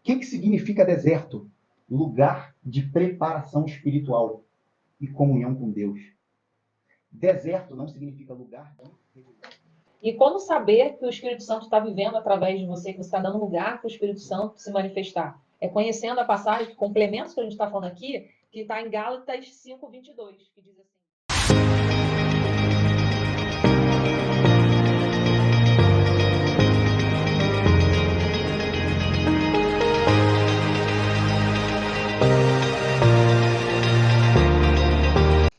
que significa deserto? Lugar de preparação espiritual e comunhão com Deus. Deserto não significa lugar de... E como saber que o Espírito Santo está vivendo através de você, que você está dando lugar para o Espírito Santo se manifestar? É conhecendo a passagem que complementa o que a gente está falando aqui, que está em Gálatas 5:22, que diz assim.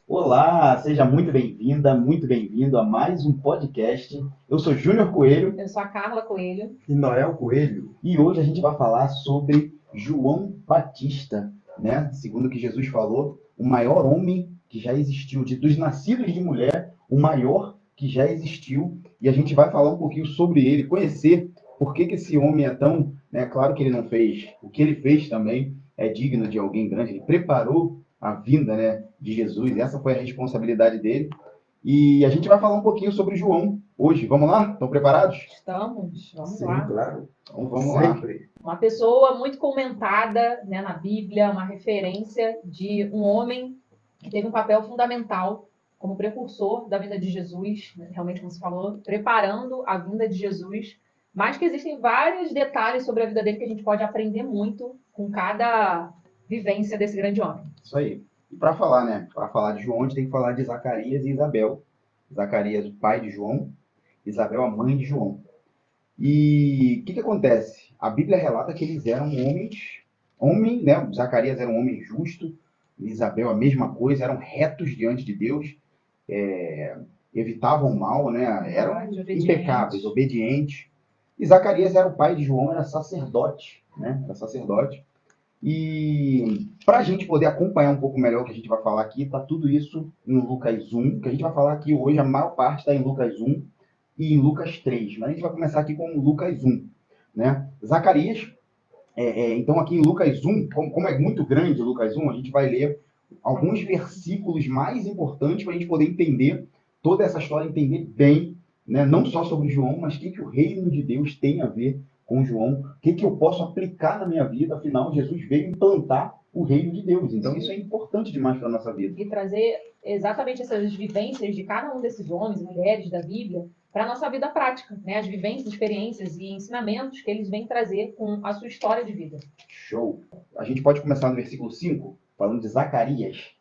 Olá, seja muito bem-vinda, muito bem-vindo a mais um podcast. Eu sou Júnior Coelho. Eu sou a Carla Coelho. E Noel Coelho. E hoje a gente vai falar sobre João Batista, né? Segundo o que Jesus falou, o maior homem que já existiu, dos nascidos de mulher, o maior que já existiu. E a gente vai falar um pouquinho sobre ele, conhecer por que esse homem é tão... Né? Claro que ele não fez. O que ele fez também é digno de alguém grande. Ele preparou a vinda, né, de Jesus. Essa foi a responsabilidade dele. E a gente vai falar um pouquinho sobre João hoje. Vamos lá? Estão preparados? Estamos, vamos Sim, lá. claro. Então vamos Sempre. Uma pessoa muito comentada, né, na Bíblia, uma referência de um homem que teve um papel fundamental como precursor da vinda de Jesus, né, realmente como você falou, preparando a vinda de Jesus, mas que existem vários detalhes sobre a vida dele que a gente pode aprender muito com cada vivência desse grande homem. Isso aí. E para falar, né? Para falar de João, a gente tem que falar de Zacarias e Isabel. Zacarias, o pai de João, Isabel, a mãe de João. E o que acontece? A Bíblia relata que eles eram homens, né? Zacarias era um homem justo, Isabel a mesma coisa, eram retos diante de Deus, evitavam o mal, né? Eram impecáveis, obedientes. E Zacarias era o pai de João, era sacerdote, né? Era sacerdote. E para a gente poder acompanhar um pouco melhor o que a gente vai falar aqui, está tudo isso em Lucas 1, que a gente vai falar aqui hoje, a maior parte está em Lucas 1 e em Lucas 3, mas a gente vai começar aqui com Lucas 1, né? Zacarias, então aqui em Lucas 1, como é muito grande Lucas 1, a gente vai ler alguns versículos mais importantes para a gente poder entender toda essa história, entender bem, né? Não só sobre João, mas o que o reino de Deus tem a ver com João, o que eu posso aplicar na minha vida, afinal, Jesus veio implantar o reino de Deus, então isso é importante demais para a nossa vida. E trazer exatamente essas vivências de cada um desses homens e mulheres da Bíblia para a nossa vida prática, né? As vivências, experiências e ensinamentos que eles vêm trazer com a sua história de vida. Show! A gente pode começar no versículo 5, falando de Zacarias.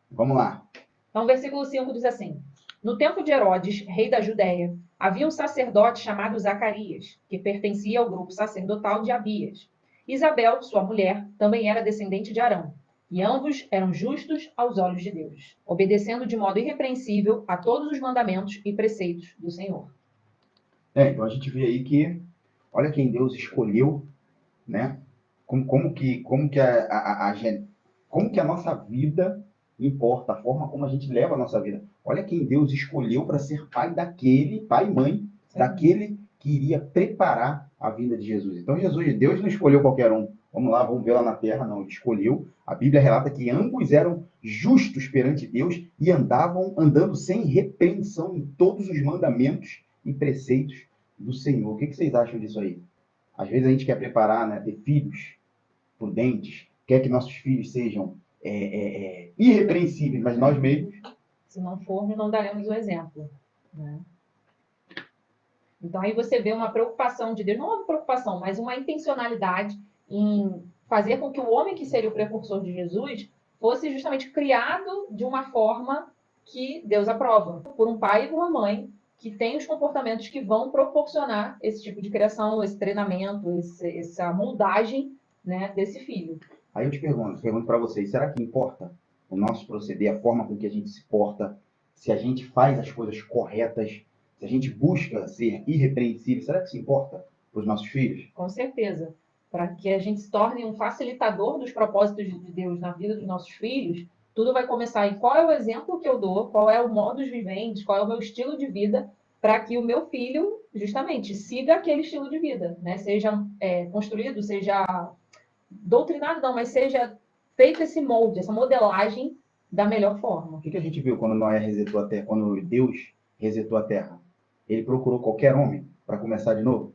Vamos lá. Então, o versículo 5 diz assim: No tempo de Herodes, rei da Judéia, havia um sacerdote chamado Zacarias, que pertencia ao grupo sacerdotal de Abias. Isabel, sua mulher, também era descendente de Arão, e ambos eram justos aos olhos de Deus, obedecendo de modo irrepreensível a todos os mandamentos e preceitos do Senhor. Então a gente vê aí que, olha quem Deus escolheu, né? Como que a nossa vida importa, a forma como a gente leva a nossa vida. Olha quem Deus escolheu para ser pai e mãe daquele que iria preparar a vinda de Jesus. Então Deus não escolheu qualquer um. Vamos lá, vamos ver lá na terra, não. Ele escolheu. A Bíblia relata que ambos eram justos perante Deus e andando sem repreensão em todos os mandamentos e preceitos do Senhor. O que vocês acham disso aí? Às vezes a gente quer preparar, né, ter filhos prudentes, quer que nossos filhos sejam irrepreensíveis, mas nós mesmos... Se não formos, não daremos o exemplo, né? Então aí você vê uma preocupação de Deus, não uma preocupação, mas uma intencionalidade em fazer com que o homem que seria o precursor de Jesus fosse justamente criado de uma forma que Deus aprova, por um pai e por uma mãe que tem os comportamentos que vão proporcionar esse tipo de criação, esse treinamento, essa moldagem, né, desse filho. Aí eu te pergunto para vocês, será que importa o nosso proceder, a forma com que a gente se porta, se a gente faz as coisas corretas, se a gente busca ser irrepreensível, será que isso importa para os nossos filhos? Com certeza. Para que a gente se torne um facilitador dos propósitos de Deus na vida dos nossos filhos, tudo vai começar em qual é o exemplo que eu dou, qual é o modus vivendi, qual é o meu estilo de vida, para que o meu filho, justamente, siga aquele estilo de vida, né? Seja construído, seja doutrinado, não, mas seja feito esse molde, essa modelagem da melhor forma. O que a gente viu quando Noé resetou a terra, quando Deus resetou a terra? Ele procurou qualquer homem para começar de novo?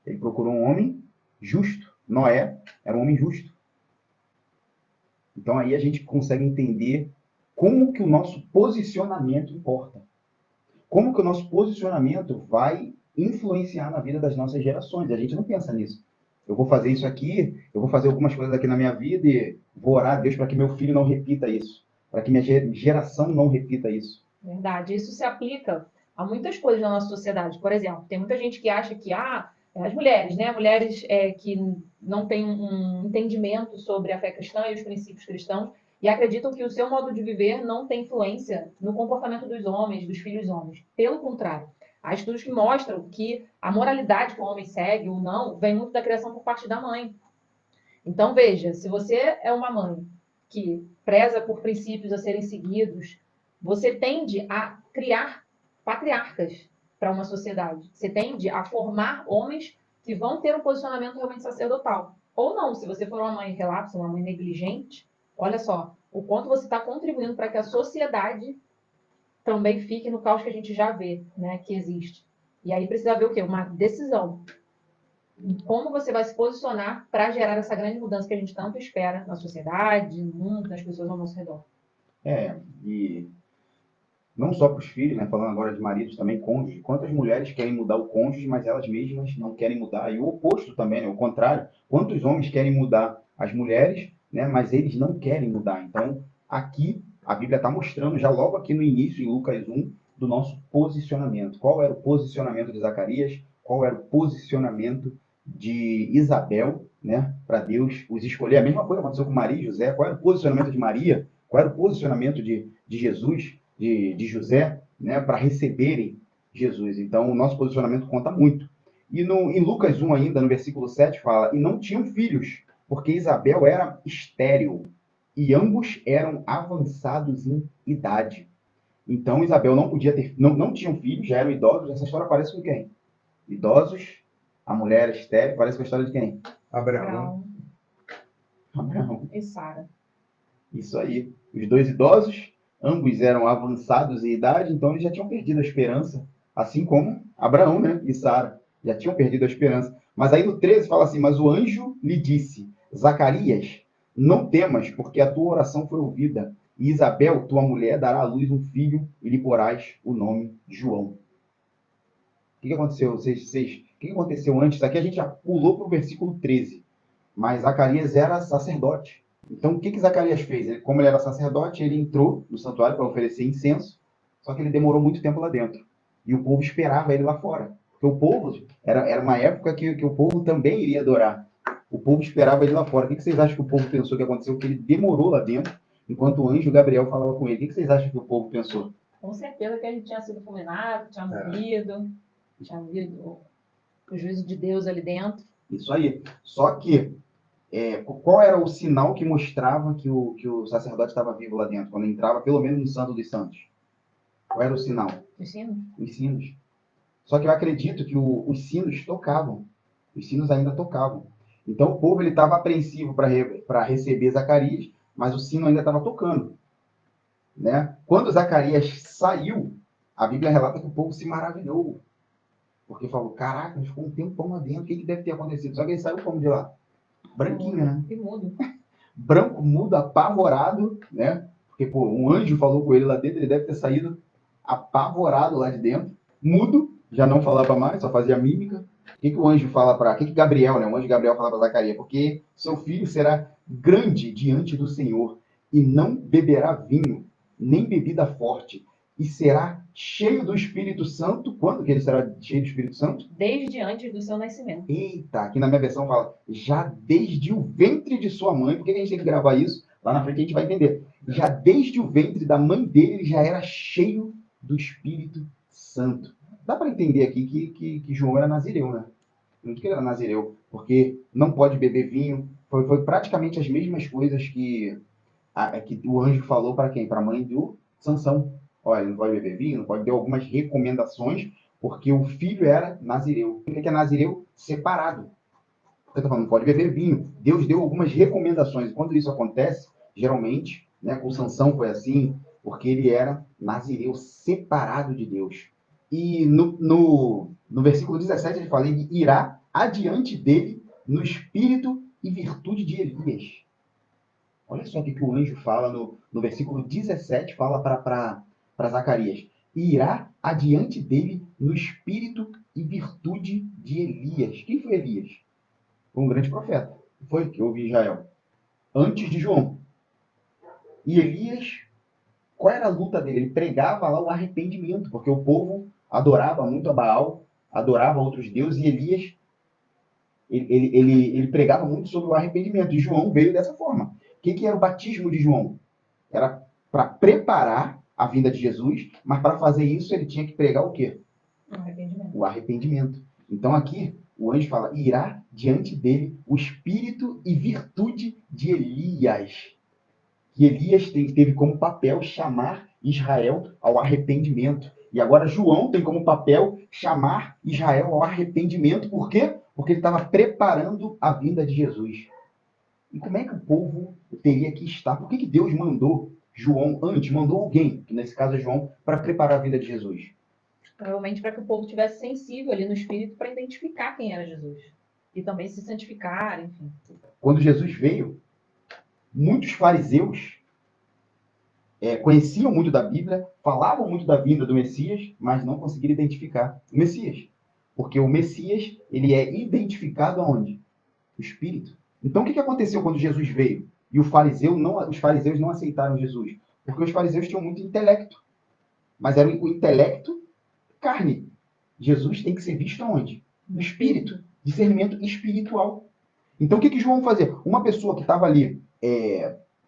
Ele procurou um homem justo, Noé era um homem justo. Então aí a gente consegue entender como que o nosso posicionamento importa. Como que o nosso posicionamento vai influenciar na vida das nossas gerações. A gente não pensa nisso. Eu vou fazer isso aqui, eu vou fazer algumas coisas aqui na minha vida e vou orar a Deus para que meu filho não repita isso, para que minha geração não repita isso. Verdade. Isso se aplica a muitas coisas na nossa sociedade. Por exemplo, tem muita gente que acha que as mulheres, né? Mulheres que não têm um entendimento sobre a fé cristã e os princípios cristãos e acreditam que o seu modo de viver não tem influência no comportamento dos homens, dos filhos homens. Pelo contrário, há estudos que mostram que a moralidade que o homem segue ou não vem muito da criação por parte da mãe. Então, veja, se você é uma mãe que preza por princípios a serem seguidos, você tende a criar patriarcas para uma sociedade. Você tende a formar homens que vão ter um posicionamento realmente sacerdotal. Ou não, se você for uma mãe relapsa, uma mãe negligente, olha só, o quanto você está contribuindo para que a sociedade também fique no caos que a gente já vê, né, que existe. E aí precisa ver o quê? Uma decisão. Como você vai se posicionar para gerar essa grande mudança que a gente tanto espera na sociedade, no mundo, nas pessoas ao nosso redor. E não só para os filhos, né? Falando agora de maridos, também cônjuge. Quantas mulheres querem mudar o cônjuge, mas elas mesmas não querem mudar? E o oposto também, né? O contrário. Quantos homens querem mudar as mulheres, né? Mas eles não querem mudar. Então, aqui, a Bíblia está mostrando, já logo aqui no início, em Lucas 1, do nosso posicionamento. Qual era o posicionamento de Zacarias? Qual era o posicionamento de Isabel, né? Para Deus os escolher. A mesma coisa aconteceu com Maria e José. Qual era o posicionamento de Maria? Qual era o posicionamento de Jesus? De José, né, para receberem Jesus. Então, o nosso posicionamento conta muito. E em Lucas 1 ainda, no versículo 7, fala, e não tinham filhos, porque Isabel era estéril, e ambos eram avançados em idade. Então, Isabel não podia ter, não tinham filhos, já eram idosos. Essa história parece com quem? Idosos, a mulher estéril, parece com a história de quem? Abraão E Sara. Isso aí. Os dois idosos, ambos eram avançados em idade, então eles já tinham perdido a esperança, assim como Abraão, né, e Sara já tinham perdido a esperança. Mas aí no 13 fala assim, mas o anjo lhe disse, Zacarias, não temas, porque a tua oração foi ouvida, e Isabel, tua mulher, dará à luz um filho, e lhe porás o nome de João. O que aconteceu? O que aconteceu antes? Aqui a gente já pulou para o versículo 13, mas Zacarias era sacerdote. Então, o que Zacarias fez? Como ele era sacerdote, ele entrou no santuário para oferecer incenso, só que ele demorou muito tempo lá dentro. E o povo esperava ele lá fora. Porque o povo, era uma época que o povo também iria adorar. O povo esperava ele lá fora. O que vocês acham que o povo pensou que aconteceu? Que ele demorou lá dentro, enquanto o anjo Gabriel falava com ele. O que vocês acham que o povo pensou? Com certeza que ele tinha sido fulminado, tinha morrido, tinha havido o juízo de Deus ali dentro. Isso aí. Só que qual era o sinal que mostrava que o sacerdote estava vivo lá dentro, quando entrava, pelo menos no Santo dos Santos? Qual era o sinal? Os sinos? Os sinos. Só que eu acredito que os sinos tocavam. Os sinos ainda tocavam. Então o povo estava apreensivo para receber Zacarias, mas o sino ainda estava tocando. Né? Quando Zacarias saiu, a Bíblia relata que o povo se maravilhou. Porque falou, caraca, ele ficou um tempão lá dentro, o que deve ter acontecido? Só que ele saiu como de lá? Branquinho, né? Que mudo. Branco, mudo, apavorado, né? Porque, pô, um anjo falou com ele lá dentro, ele deve ter saído apavorado lá de dentro, mudo, já não falava mais, só fazia mímica. O que o anjo fala para... O que Gabriel, né? O anjo Gabriel fala para Zacarias? Porque seu filho será grande diante do Senhor e não beberá vinho, nem bebida forte, e será cheio do Espírito Santo. Quando que ele será cheio do Espírito Santo? Desde antes do seu nascimento. Eita, aqui na minha versão fala, já desde o ventre de sua mãe. Por que a gente tem que gravar isso? Lá na frente a gente vai entender. Já desde o ventre da mãe dele, ele já era cheio do Espírito Santo. Dá para entender aqui que João era nazireu, né? Não que ele era nazireu, porque não pode beber vinho. Foi praticamente as mesmas coisas que o anjo falou para quem? Para a mãe do Sansão. Olha, ele não pode beber vinho, não pode ter algumas recomendações, porque o filho era nazireu. O que é nazireu? Separado. Você está falando, não pode beber vinho. Deus deu algumas recomendações. Quando isso acontece, geralmente, né, com Sansão foi assim, porque ele era nazireu, separado de Deus. E no versículo 17 ele fala, ele irá adiante dele no espírito e virtude de Elias. Olha só o que o anjo fala no versículo 17, fala para Zacarias. E irá adiante dele no espírito e virtude de Elias. Quem foi Elias? Foi um grande profeta. Foi que houve em Israel. Antes de João. E Elias, qual era a luta dele? Ele pregava lá o arrependimento, porque o povo adorava muito a Baal, adorava outros deuses, e Elias, ele pregava muito sobre o arrependimento. E João veio dessa forma. O que era o batismo de João? Era para preparar a vinda de Jesus, mas para fazer isso ele tinha que pregar o quê? O arrependimento. Então aqui o anjo fala, irá diante dele o espírito e virtude de Elias. Que Elias teve como papel chamar Israel ao arrependimento. E agora João tem como papel chamar Israel ao arrependimento. Por quê? Porque ele estava preparando a vinda de Jesus. E como é que o povo teria que estar? Por que Deus mandou João antes? Mandou alguém, que nesse caso é João, para preparar a vinda de Jesus? Provavelmente para que o povo tivesse sensível ali no espírito para identificar quem era Jesus. E também se santificar, enfim. Quando Jesus veio, muitos fariseus conheciam muito da Bíblia, falavam muito da vinda do Messias, mas não conseguiram identificar o Messias. Porque o Messias, ele é identificado aonde? O Espírito. Então, o que aconteceu quando Jesus veio? E os fariseus não aceitaram Jesus. Porque os fariseus tinham muito intelecto. Mas era o intelecto carne. Jesus tem que ser visto aonde? No Espírito. Discernimento espiritual. Então, o que João fazia? Uma pessoa que estava ali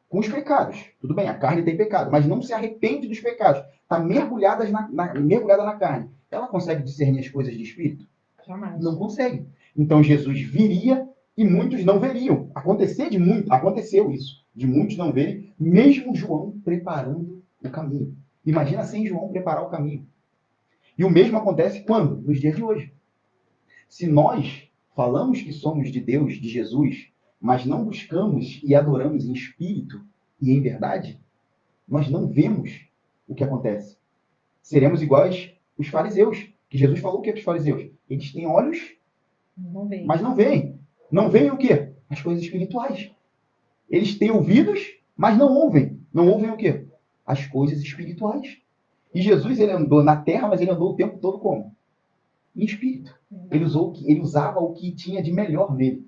com os pecados. Tudo bem, a carne tem pecado, mas não se arrepende dos pecados. Está mergulhada na carne. Ela consegue discernir as coisas de espírito? Jamais. Não consegue. Então Jesus viria e muitos não veriam. Aconteceu isso. De muitos não verem, mesmo João preparando o caminho. Imagina sem João preparar o caminho. E o mesmo acontece quando? Nos dias de hoje. Se nós falamos que somos de Deus, de Jesus, mas não buscamos e adoramos em espírito e em verdade, nós não vemos o que acontece. Seremos iguais os fariseus, que Jesus falou o que para os fariseus? Eles têm olhos, mas não veem. Não veem o quê? As coisas espirituais. Eles têm ouvidos, mas não ouvem. Não ouvem o quê? As coisas espirituais. E Jesus, ele andou na terra, mas ele andou o tempo todo como? Em espírito. Ele usava o que tinha de melhor nele.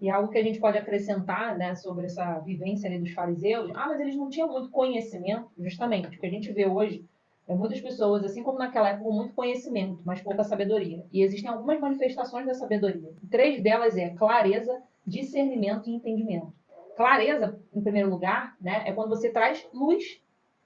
E algo que a gente pode acrescentar, né, sobre essa vivência ali dos fariseus, mas eles não tinham muito conhecimento, justamente, o que a gente vê hoje muitas pessoas, assim como naquela época, com muito conhecimento, mas pouca sabedoria. E existem algumas manifestações da sabedoria. 3 delas é clareza, discernimento e entendimento. Clareza, em primeiro lugar, né, é quando você traz luz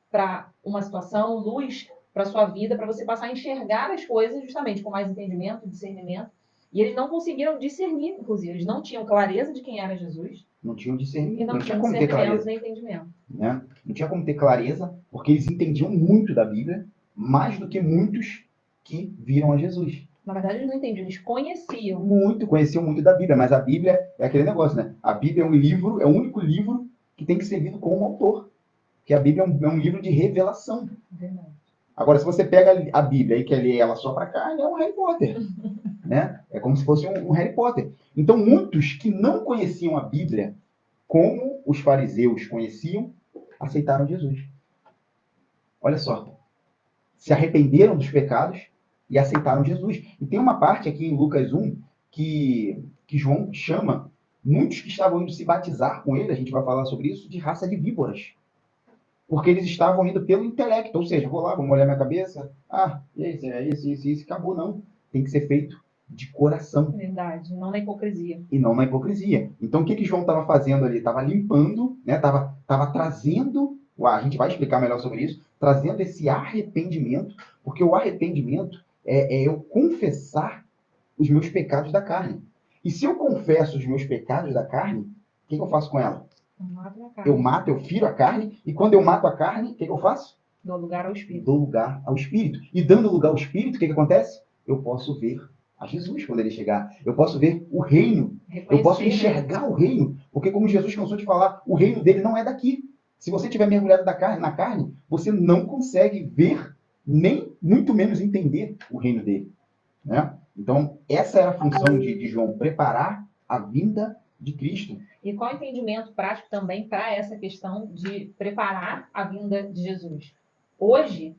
para uma situação, luz para a sua vida, para você passar a enxergar as coisas justamente com mais entendimento, discernimento. E eles não conseguiram discernir, inclusive. Eles não tinham clareza de quem era Jesus. Não tinham discernimento. E não tinham discernimento nem entendimento. Né? Não tinha como ter clareza, porque eles entendiam muito da Bíblia, mais do que muitos que viram a Jesus. Na verdade, eles não entendiam, eles conheciam. Conheciam muito da Bíblia, mas a Bíblia é aquele negócio, né? A Bíblia é um livro, é o único livro que tem que ser lido com um autor. Porque a Bíblia é um livro de revelação. Verdade. Agora, se você pega a Bíblia e quer ler ela só para cá, é um Harry Potter. Né? É como se fosse um Harry Potter. Então, muitos que não conheciam a Bíblia, como os fariseus conheciam, aceitaram Jesus. Olha só. Se arrependeram dos pecados e aceitaram Jesus. E tem uma parte aqui em Lucas 1 que João chama muitos que estavam indo se batizar com ele, a gente vai falar sobre isso, de raça de víboras. Porque eles estavam indo pelo intelecto, ou seja, vou lá, vou molhar minha cabeça, isso, acabou, não. Tem que ser feito de coração. Verdade, não na hipocrisia. E não na hipocrisia. Então, o que João estava fazendo ali? Estava limpando, né? Estava trazendo, a gente vai explicar melhor sobre isso, trazendo esse arrependimento, porque o arrependimento é eu confessar os meus pecados da carne. E se eu confesso os meus pecados da carne, o que eu faço com ela? Eu firo a carne, e quando eu mato a carne, o que eu faço? Dou lugar ao Espírito. Dou lugar ao Espírito. E dando lugar ao Espírito, o que acontece? Eu posso ver a Jesus quando ele chegar. Eu posso ver o reino. Eu posso enxergar o reino. Porque como Jesus cansou de falar, o reino dele não é daqui. Se você estiver mergulhado na carne, você não consegue ver, nem muito menos entender o reino dele. Né? Então, essa era a função de João, preparar a vinda de Cristo. E qual é o entendimento prático também para essa questão de preparar a vinda de Jesus? Hoje,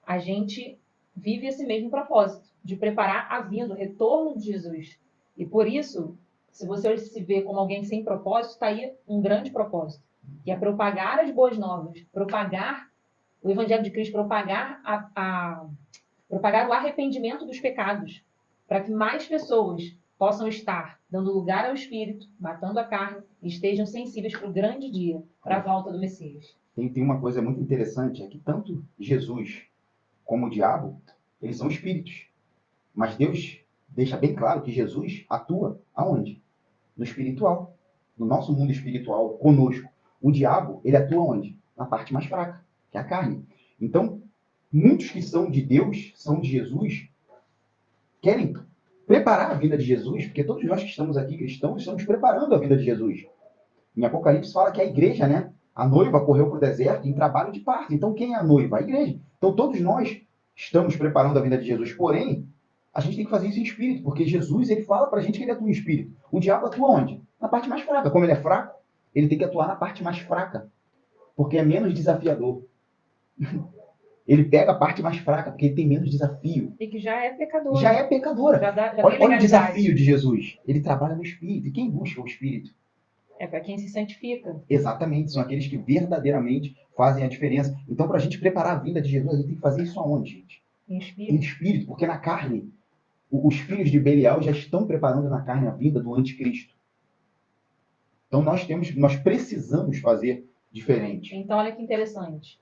a gente vive esse mesmo propósito, de preparar a vinda, o retorno de Jesus. E por isso, se você hoje se vê como alguém sem propósito, está aí um grande propósito, que é propagar as boas novas, propagar o Evangelho de Cristo, propagar o arrependimento dos pecados, para que mais pessoas possam estar dando lugar ao Espírito, matando a carne, e estejam sensíveis para o grande dia, para a volta do Messias. Tem uma coisa muito interessante, é que tanto Jesus como o diabo, eles são espíritos. Mas Deus deixa bem claro que Jesus atua aonde? No espiritual. No nosso mundo espiritual, conosco. O diabo, ele atua onde? Na parte mais fraca, que é a carne. Então, muitos que são de Deus, são de Jesus, querem preparar a vinda de Jesus, porque todos nós que estamos aqui cristãos, estamos preparando a vinda de Jesus. Em Apocalipse fala que a igreja, né? A noiva correu para o deserto em trabalho de parto. Então, quem é a noiva? A igreja. Então, todos nós estamos preparando a vinda de Jesus. Porém, a gente tem que fazer isso em espírito, porque Jesus, ele fala para a gente que ele atua em espírito. O diabo atua onde? Na parte mais fraca. Como ele é fraco, ele tem que atuar na parte mais fraca, porque é menos desafiador. Ele pega a parte mais fraca, porque ele tem menos desafio. E que já é pecador. Já é pecadora. Já Olha o desafio de Jesus. Ele trabalha no espírito. E quem busca o espírito? É para quem se santifica. Exatamente, são aqueles que verdadeiramente fazem a diferença. Então, para a gente preparar a vinda de Jesus, a gente tem que fazer isso aonde, gente? Em espírito. Em espírito, porque na carne, os filhos de Belial já estão preparando na carne a vinda do anticristo. Então, nós precisamos fazer diferente. Então, olha que interessante.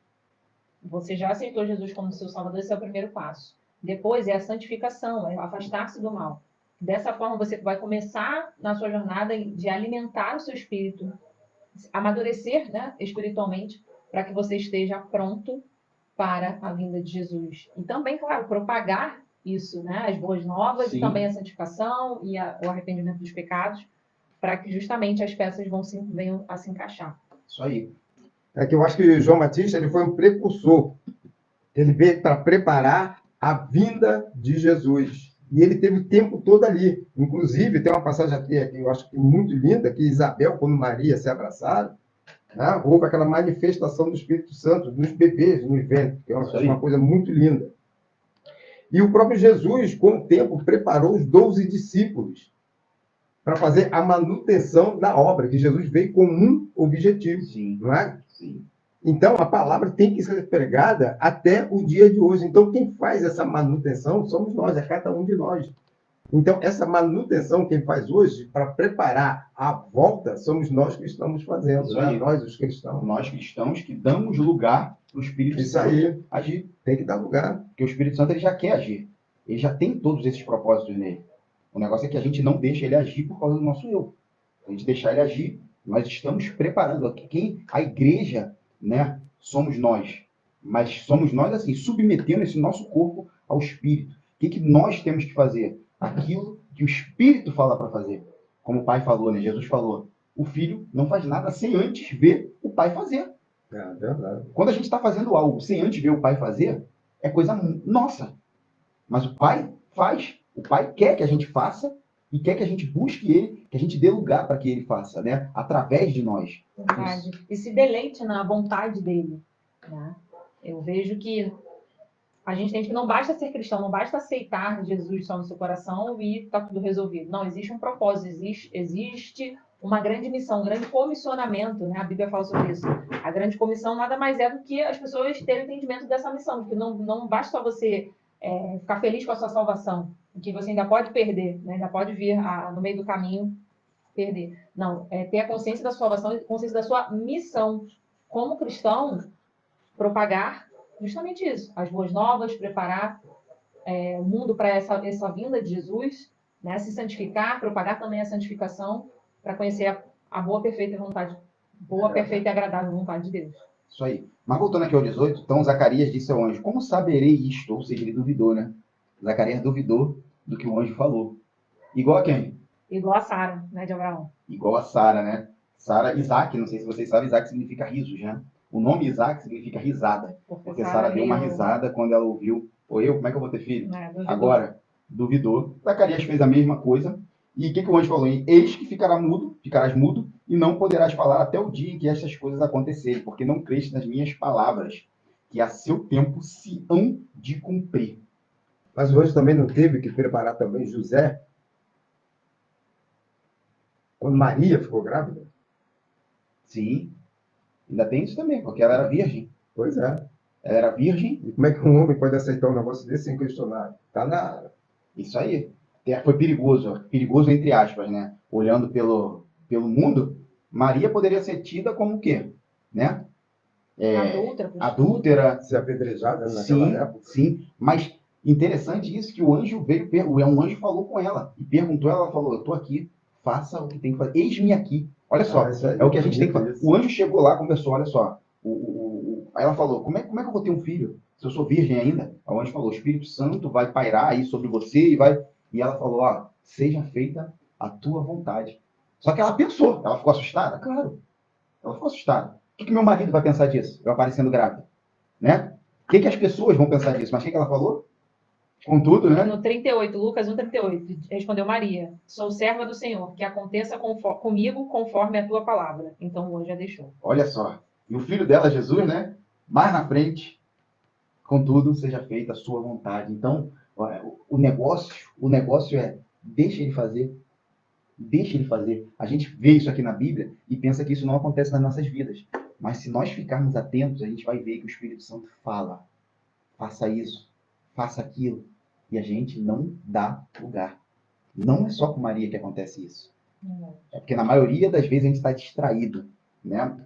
Você já aceitou Jesus como seu Salvador, esse é o primeiro passo. Depois é a santificação, é afastar-se do mal. Dessa forma, você vai começar na sua jornada de alimentar o seu espírito, amadurecer, né, espiritualmente, para que você esteja pronto para a vinda de Jesus. E também, claro, propagar isso, né, as boas novas, Sim. e também a santificação e o arrependimento dos pecados, para que justamente as peças venham a se encaixar. Isso aí. É que eu acho que João Batista ele foi um precursor. Ele veio para preparar a vinda de Jesus. E ele teve o tempo todo ali. Inclusive, tem uma passagem aqui que eu acho que muito linda, que Isabel, quando Maria se abraçaram, né, houve aquela manifestação do Espírito Santo, dos bebês no ventre, que é uma coisa muito linda. E o próprio Jesus, com o tempo, preparou os 12 discípulos para fazer a manutenção da obra, que Jesus veio com um objetivo. Sim. Não é? Sim. Então, a palavra tem que ser pregada até o dia de hoje. Então, quem faz essa manutenção somos nós, é cada um de nós. Então, essa manutenção, quem faz hoje, para preparar a volta, somos nós que estamos fazendo. Isso aí. Nós, os cristãos. Nós cristãos que damos lugar para o Espírito Isso Santo aí. agir. Tem que dar lugar. Porque o Espírito Santo ele já quer agir. Ele já tem todos esses propósitos nele. O negócio é que a gente não deixa ele agir por causa do nosso eu. A gente deixar ele agir, nós estamos preparando. A igreja, né, somos nós. Mas somos nós, assim, submetendo esse nosso corpo ao Espírito. O que nós temos que fazer? Aquilo que o Espírito fala para fazer. Como o Pai falou, né? Jesus falou. O Filho não faz nada sem antes ver o Pai fazer. É verdade. Quando a gente está fazendo algo sem antes ver o Pai fazer, é coisa nossa. Mas o Pai faz. O Pai quer que a gente faça e quer que a gente busque Ele, que a gente dê lugar para que Ele faça, né? Através de nós. Verdade. E se deleite na vontade dele. Né? Eu vejo que a gente tem que não basta ser cristão, não basta aceitar Jesus só no seu coração e está tudo resolvido. Não, existe um propósito, existe uma grande missão, um grande comissionamento, né? A Bíblia fala sobre isso. A grande comissão nada mais é do que as pessoas terem entendimento dessa missão, porque não basta só você ficar feliz com a sua salvação, que você ainda pode perder, né? Ainda pode vir no meio do caminho perder. Não, ter a consciência da sua salvação e consciência da sua missão como cristão, propagar justamente isso, as boas novas, preparar o mundo para essa vinda de Jesus, né? Se santificar, propagar também a santificação para conhecer a boa, perfeita vontade, perfeita e agradável vontade de Deus. Isso aí. Mas voltando aqui ao 18, então Zacarias disse ao anjo, como saberei isto? Ou seja, ele duvidou, né? Zacarias duvidou do que o anjo falou. Igual a quem? Igual a Sara, né, de Abraão. Igual a Sara, né? Sara, Isaac, não sei se vocês sabem, Isaac significa risos, né? O nome Isaac significa risada. Porque Sara deu uma risada quando ela ouviu, como é que eu vou ter filho? Duvidou. Agora, duvidou. Zacarias fez a mesma coisa E o que o anjo falou? Eis que ficarás mudo, e não poderás falar até o dia em que estas coisas acontecerem, porque não creste nas minhas palavras, que a seu tempo se hão de cumprir. Mas o anjo também não teve que preparar também José quando Maria ficou grávida? Sim, ainda tem isso também, porque ela era virgem. Pois é. Ela era virgem, E como é que um homem pode aceitar um negócio desse sem questionar? Tá na... isso aí. Foi perigoso entre aspas, né? Olhando pelo mundo, Maria poderia ser tida como o quê? Né? Adúltera. ser apedrejada naquela Sim, época. sim. Mas interessante isso que o anjo veio, um anjo falou com ela e perguntou, ela falou, eu estou aqui, faça o que tem que fazer, eis-me aqui. Olha só, Isso aí é o que a gente tem que fazer. isso. O anjo chegou lá, conversou, olha só. Aí ela falou, como é que eu vou ter um filho se eu sou virgem ainda? Aí o anjo falou, o Espírito Santo vai pairar aí sobre você e vai... E ela falou, ó, seja feita a tua vontade. Só que ela pensou, ela ficou assustada? Claro, ela ficou assustada. O que meu marido vai pensar disso? Eu aparecendo grávida, né? O que as pessoas vão pensar disso? Mas o que ela falou? Contudo, né? No 38, Lucas 1:38, respondeu Maria: sou serva do Senhor, que aconteça comigo conforme a tua palavra. Então o anjo a deixou. Olha só. E o filho dela, Jesus, né? Mais na frente, contudo, seja feita a sua vontade. Então, o negócio é, deixa ele fazer. Deixa ele fazer. A gente vê isso aqui na Bíblia e pensa que isso não acontece nas nossas vidas. Mas se nós ficarmos atentos, a gente vai ver que o Espírito Santo fala. Faça isso, faça aquilo. E a gente não dá lugar. Não é só com Maria que acontece isso. É porque na maioria das vezes a gente está distraído, né?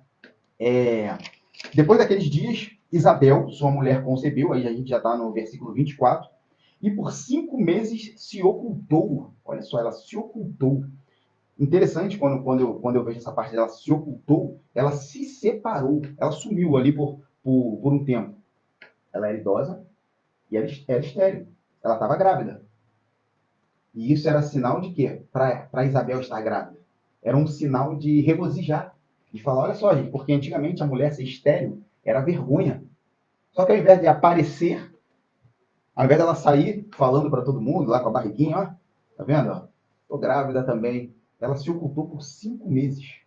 Depois daqueles dias, Isabel, sua mulher, concebeu, aí a gente já está no versículo 24, e por 5 meses se ocultou. Olha só, ela se ocultou. Interessante, quando eu vejo essa parte dela se ocultou, ela se separou, ela sumiu ali por um tempo. Ela era idosa e era estéril. Ela estava grávida. E isso era sinal de quê? Para Isabel estar grávida. Era um sinal de regozijar. De falar, olha só, gente, porque antigamente a mulher ser estéril era vergonha. Só que ao invés de aparecer, ao invés dela sair falando para todo mundo, lá com a barriguinha, ó, tá vendo? Ó, tô grávida também. Ela se ocultou por 5 meses.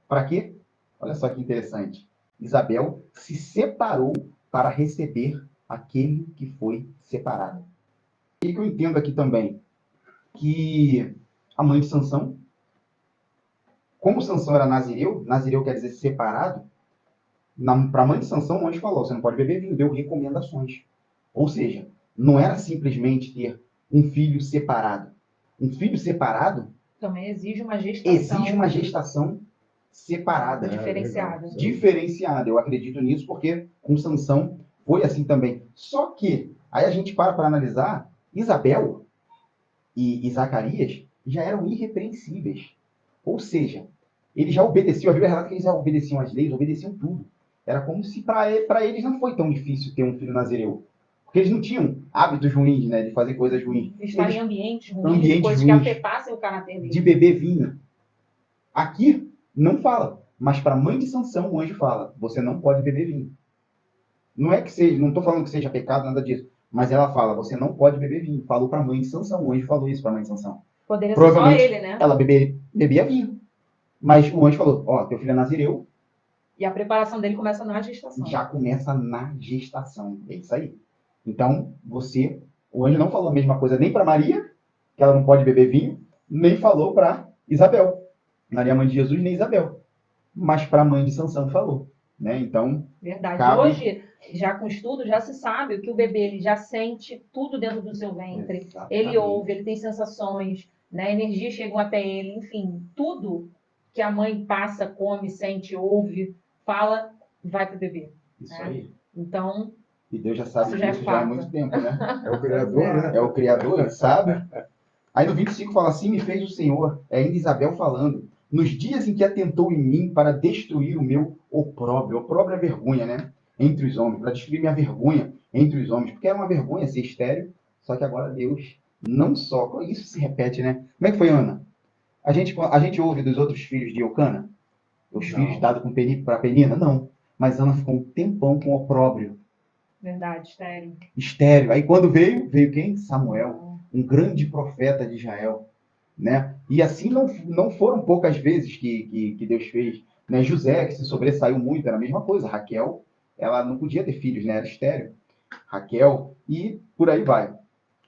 Para quê? Olha só que interessante. Isabel se separou para receber aquele que foi separado. O que eu entendo aqui também? Que a mãe de Sansão, como Sansão era nazireu quer dizer separado, para a mãe de Sansão, o anjo falou, você não pode beber vinho, deu recomendações. Ou seja, não era simplesmente ter um filho separado. Um filho separado também exige uma gestação. Exige uma gestação separada. Diferenciada. Eu acredito nisso porque com Sansão foi assim também. Só que, aí a gente para analisar, Isabel e Zacarias já eram irrepreensíveis. Ou seja, eles já obedeciam, a Bíblia relata que eles já obedeciam às leis, obedeciam tudo. Era como se para eles não foi tão difícil ter um filho nazireu. Porque eles não tinham hábitos ruins, né, de fazer coisas ruins. Estar em ambientes ruins, coisas que afetassem o caráter dele. De beber vinho. Aqui não fala, mas para a mãe de Sansão o anjo fala, você não pode beber vinho. Não é que seja, não estou falando que seja pecado, nada disso. Mas ela fala, você não pode beber vinho. Falou para a mãe de Sansão, o anjo falou isso para a mãe de Sansão. Poderia ser só ele, né? Ela bebia vinho. Mas o anjo falou, ó, teu filho é nazireu. E a preparação dele começa na gestação. Já começa na gestação. É isso aí. Então, o anjo não falou a mesma coisa nem para Maria, que ela não pode beber vinho, nem falou para Isabel. Maria, mãe de Jesus, nem Isabel. Mas para a mãe de Sansão falou. Né? Então, verdade. Hoje, já com estudo, já se sabe que o bebê ele já sente tudo dentro do seu ventre. Exatamente. Ele ouve, ele tem sensações, né? Energias chegam até ele, enfim, tudo que a mãe passa, come, sente, ouve, fala, vai para o bebê. Isso aí. Então, e Deus já sabe disso já há muito tempo, né? É o Criador, né? É o Criador, ele sabe. Aí no 25 fala assim, me fez o Senhor, é ainda Isabel falando, nos dias em que atentou em mim para destruir o meu opróbrio. Opróbrio é vergonha, né? Entre os homens, para destruir minha vergonha entre os homens. Porque era uma vergonha ser estéril, só que agora Deus não só... Isso se repete, né? Como é que foi, Ana? A gente ouve dos outros filhos de Eucana? Os filhos dados para Penina? Não. Mas Ana ficou um tempão com opróbrio. Verdade, estéril. Estéril. Aí quando veio quem? Samuel. Um grande profeta de Israel. né? E assim não foram poucas vezes que Deus fez, né? José, que se sobressaiu muito, era a mesma coisa. Raquel, ela não podia ter filhos, né? Era estéril. Raquel, e por aí vai.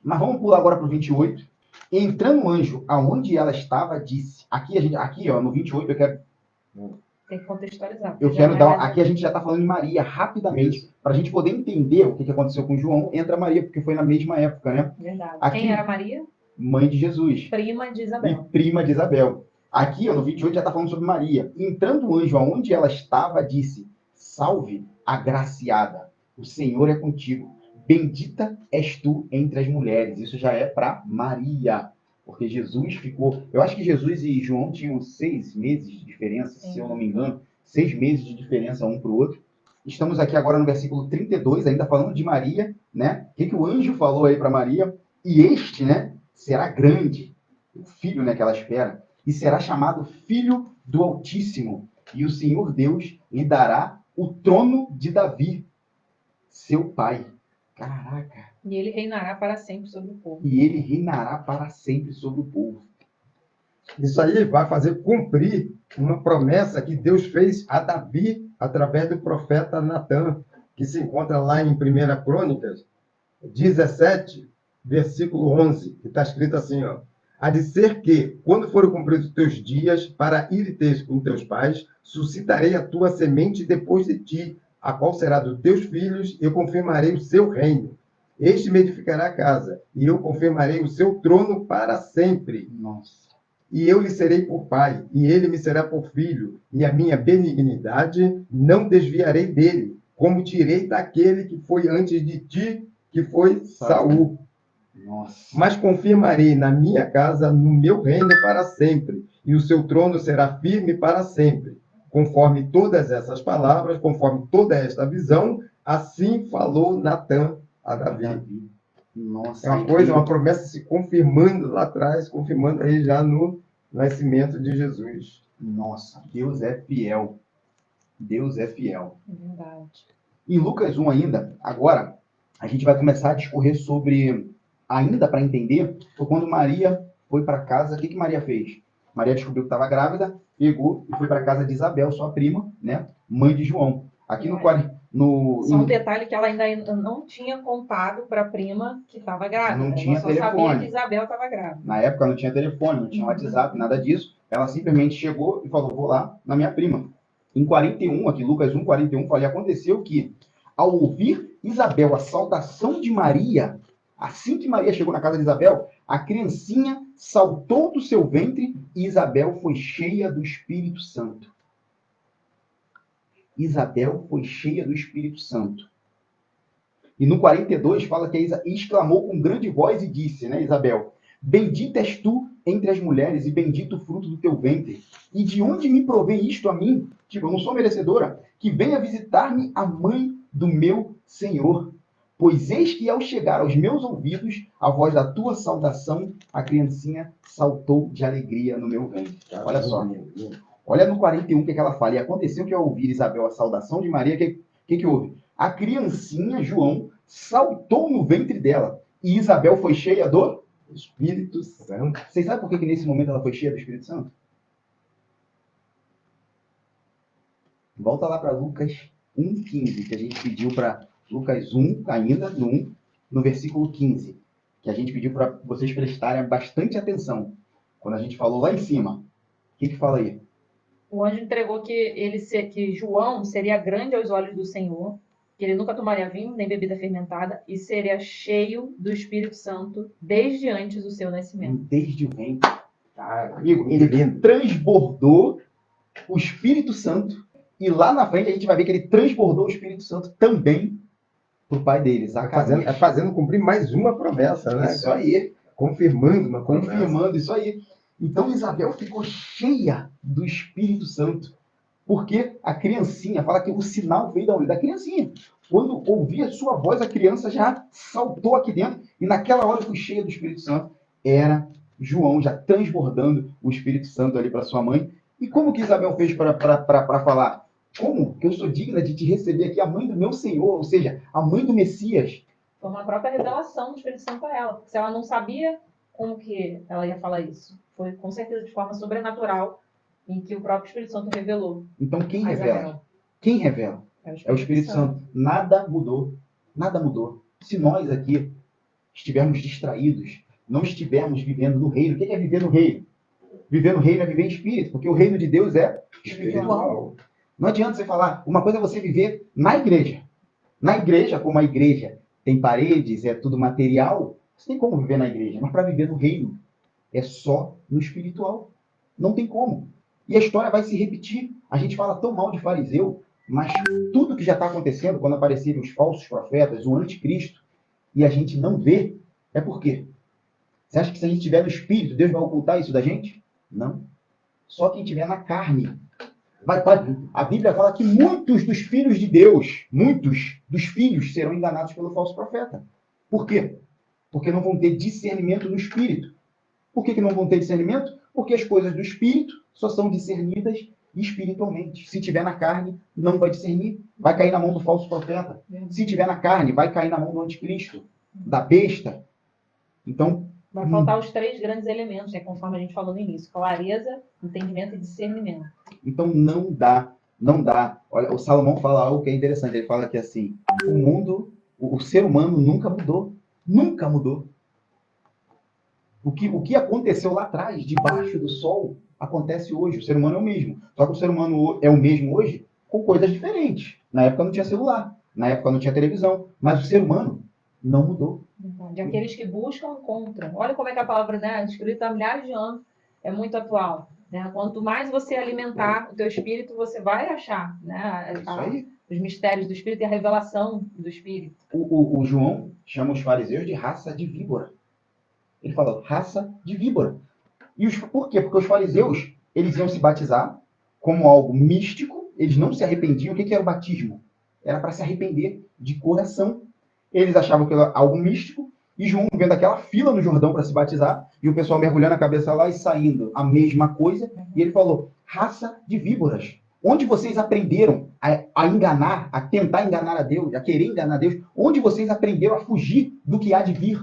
Mas vamos pular agora para o 28. Entrando o anjo aonde ela estava, disse. Aqui, ó, no 28, Tem que contextualizar. eu porque quero já dar. não é mais- Aqui a gente já está falando de Maria rapidamente, para a gente poder entender o que aconteceu com João. Entra Maria, porque foi na mesma época, né? Verdade. Aqui- Quem era Maria? Mãe de Jesus. Prima de E Isabel. prima de Isabel. Aqui, ó, no 28, já está falando sobre Maria. Entrando o anjo aonde ela estava, disse: Salve, agraciada, o Senhor é contigo. Bendita és tu entre as mulheres. Isso já é para Maria. Porque Jesus ficou. Eu acho que Jesus e João tinham 6 meses de diferença, se eu não me engano. 6 meses de diferença um para o outro. Estamos aqui agora no versículo 32, ainda falando de Maria, né? O que o anjo falou aí para Maria? E este, né, será grande, o filho, né, que ela espera, e será chamado Filho do Altíssimo. E o Senhor Deus lhe dará o trono de Davi, seu pai. Caraca! E ele reinará para sempre sobre o povo. E ele reinará para sempre sobre o povo. Isso aí vai fazer cumprir uma promessa que Deus fez a Davi através do profeta Natã, que se encontra lá em 1 Crônicas 17, versículo 11, que está escrito assim, ó: há de ser que, quando forem cumpridos os teus dias, para ir teres com teus pais, suscitarei a tua semente depois de ti, a qual será dos teus filhos, e eu confirmarei o seu reino. Este me edificará a casa, e eu confirmarei o seu trono para sempre. Nossa. E eu lhe serei por pai, e ele me será por filho, e a minha benignidade não desviarei dele, como tirei daquele que foi antes de ti, que foi Saul. Nossa. Mas confirmarei na minha casa, no meu reino para sempre, e o seu trono será firme para sempre. Conforme todas essas palavras, conforme toda esta visão, assim falou Natã a Davi. Nossa. É uma coisa, uma promessa se confirmando lá atrás, confirmando aí já no nascimento de Jesus. Nossa, Deus é fiel. Deus é fiel. É verdade. Em Lucas 1 ainda, agora, a gente vai começar a discorrer sobre, ainda para entender, foi quando Maria foi para casa, o que Maria fez? Maria descobriu que estava grávida, pegou e foi para casa de Isabel, sua prima, né? Mãe de João. Aqui Só um detalhe que ela ainda não tinha contado para a prima que estava grávida. Não tinha ela só telefone. sabia que Isabel estava grávida. Na época não tinha telefone, não tinha WhatsApp, nada disso. Ela simplesmente chegou e falou: vou lá na minha prima. Em 41, aqui Lucas 1, 41, fala: e aconteceu que, ao ouvir Isabel a saudação de Maria, assim que Maria chegou na casa de Isabel, a criancinha saltou do seu ventre e Isabel foi cheia do Espírito Santo. Isabel foi cheia do Espírito Santo. E no 42 fala que exclamou com grande voz e disse, né, Isabel: bendita és tu entre as mulheres e bendito o fruto do teu ventre. E de onde me provém isto a mim? Tipo, eu não sou merecedora. Que venha visitar-me a mãe do meu Senhor. Pois eis que ao chegar aos meus ouvidos a voz da tua saudação, a criancinha saltou de alegria no meu ventre. Olha só. Olha no 41 o que ela fala. E aconteceu que ao ouvir Isabel a saudação de Maria, o que houve? A criancinha, João, saltou no ventre dela. E Isabel foi cheia do Espírito Santo. Vocês sabem por que nesse momento ela foi cheia do Espírito Santo? Volta lá para Lucas 1,15, que a gente pediu para Lucas 1, ainda no 1, no versículo 15, que a gente pediu para vocês prestarem bastante atenção. Quando a gente falou lá em cima, o que fala aí? O anjo entregou que João seria grande aos olhos do Senhor, que ele nunca tomaria vinho nem bebida fermentada e seria cheio do Espírito Santo desde antes do seu nascimento. Desde o ventre. Amigo, ele transbordou o Espírito Santo e lá na frente a gente vai ver que ele transbordou o Espírito Santo também para o pai dele, Zacarias. Fazendo cumprir mais uma promessa, né? Isso aí. Confirmando uma promessa. Confirmando isso aí. Então Isabel ficou cheia do Espírito Santo. Porque a criancinha, fala que o sinal veio da onde? Da criancinha. Quando ouvia sua voz, a criança já saltou aqui dentro. E naquela hora foi cheia do Espírito Santo. Era João já transbordando o Espírito Santo ali para sua mãe. E como que Isabel fez para falar? Como que eu sou digna de te receber aqui, a mãe do meu Senhor, ou seja, a mãe do Messias? Foi uma própria revelação do Espírito Santo para ela. Se ela não sabia, como que ela ia falar isso? Foi com certeza de forma sobrenatural, em que o próprio Espírito Santo revelou Então, quem a revela? Isabel. Quem revela? É o Espírito Santo. Nada mudou. Nada mudou. Se nós aqui estivermos distraídos, não estivermos vivendo no reino, o que é viver no reino? Viver no reino é viver em espírito, porque o reino de Deus é espiritual. Não adianta você falar, uma coisa é você viver na igreja. Na igreja, como a igreja tem paredes, é tudo material, você tem como viver na igreja. Mas para viver no reino, é só no espiritual. Não tem como. E a história vai se repetir. A gente fala tão mal de fariseu, mas tudo que já está acontecendo, quando aparecerem os falsos profetas, o anticristo, e a gente não vê, é por quê? Você acha que se a gente estiver no espírito, Deus vai ocultar isso da gente? Não. Só quem estiver na carne. A Bíblia fala que muitos dos filhos de Deus, muitos dos filhos serão enganados pelo falso profeta. Por quê? Porque não vão ter discernimento no espírito. Por que não vão ter discernimento? Porque as coisas do espírito só são discernidas espiritualmente. Se tiver na carne, não vai discernir. Vai cair na mão do falso profeta. Se tiver na carne, vai cair na mão do anticristo, da besta. Então, vai faltar os 3 grandes elementos, né, conforme a gente falou no início: clareza, entendimento e discernimento. Então não dá, não dá. Olha, o Salomão fala algo que é interessante. Ele fala que assim, o mundo, o ser humano nunca mudou. Nunca mudou. O que aconteceu lá atrás, debaixo do sol, acontece hoje. O ser humano é o mesmo. Só que o ser humano é o mesmo hoje com coisas diferentes. Na época não tinha celular, na época não tinha televisão, mas o ser humano não mudou. De aqueles que buscam, encontram. Olha como é que a palavra, né, escrita há milhares de anos, é muito atual. Né? Quanto mais você alimentar o teu espírito, você vai achar, né, Isso aí. os mistérios do espírito e a revelação do espírito. O João chama os fariseus de raça de víbora. Ele fala raça de víbora. Por quê? Porque os fariseus, eles iam se batizar como algo místico, eles não se arrependiam. O que era o batismo? Era para se arrepender de coração. Eles achavam que era algo místico, e João vendo aquela fila no Jordão para se batizar, e o pessoal mergulhando a cabeça lá e saindo a mesma coisa, e ele falou, raça de víboras. Onde vocês aprenderam a enganar, a tentar enganar a Deus, a querer enganar a Deus? Onde vocês aprenderam a fugir do que há de vir?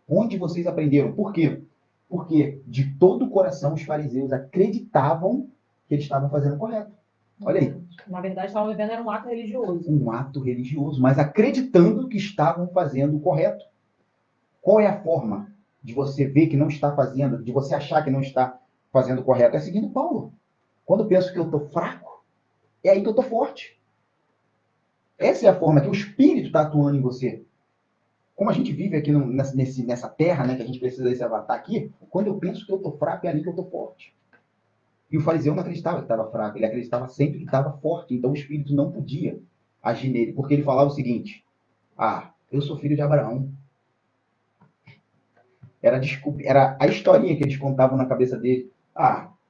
Onde vocês aprenderam? Por quê? Porque de todo o coração os fariseus acreditavam que eles estavam fazendo o correto. Olha aí. Na verdade, estavam vivendo era um ato religioso. Um ato religioso, mas acreditando que estavam fazendo o correto. Qual é a forma de você ver que não está fazendo, de você achar que não está fazendo o correto? É seguindo Paulo. Quando eu penso que eu estou fraco, é aí que eu estou forte. Essa é a forma que o Espírito está atuando em você. Como a gente vive aqui nessa terra, né, que a gente precisa desse avatar aqui, quando eu penso que eu estou fraco, é ali que eu estou forte. E o fariseu não acreditava que estava fraco, ele acreditava sempre que estava forte. Então o Espírito não podia agir nele, porque ele falava o seguinte, eu sou filho de Abraão. Era a historinha que eles contavam na cabeça dele.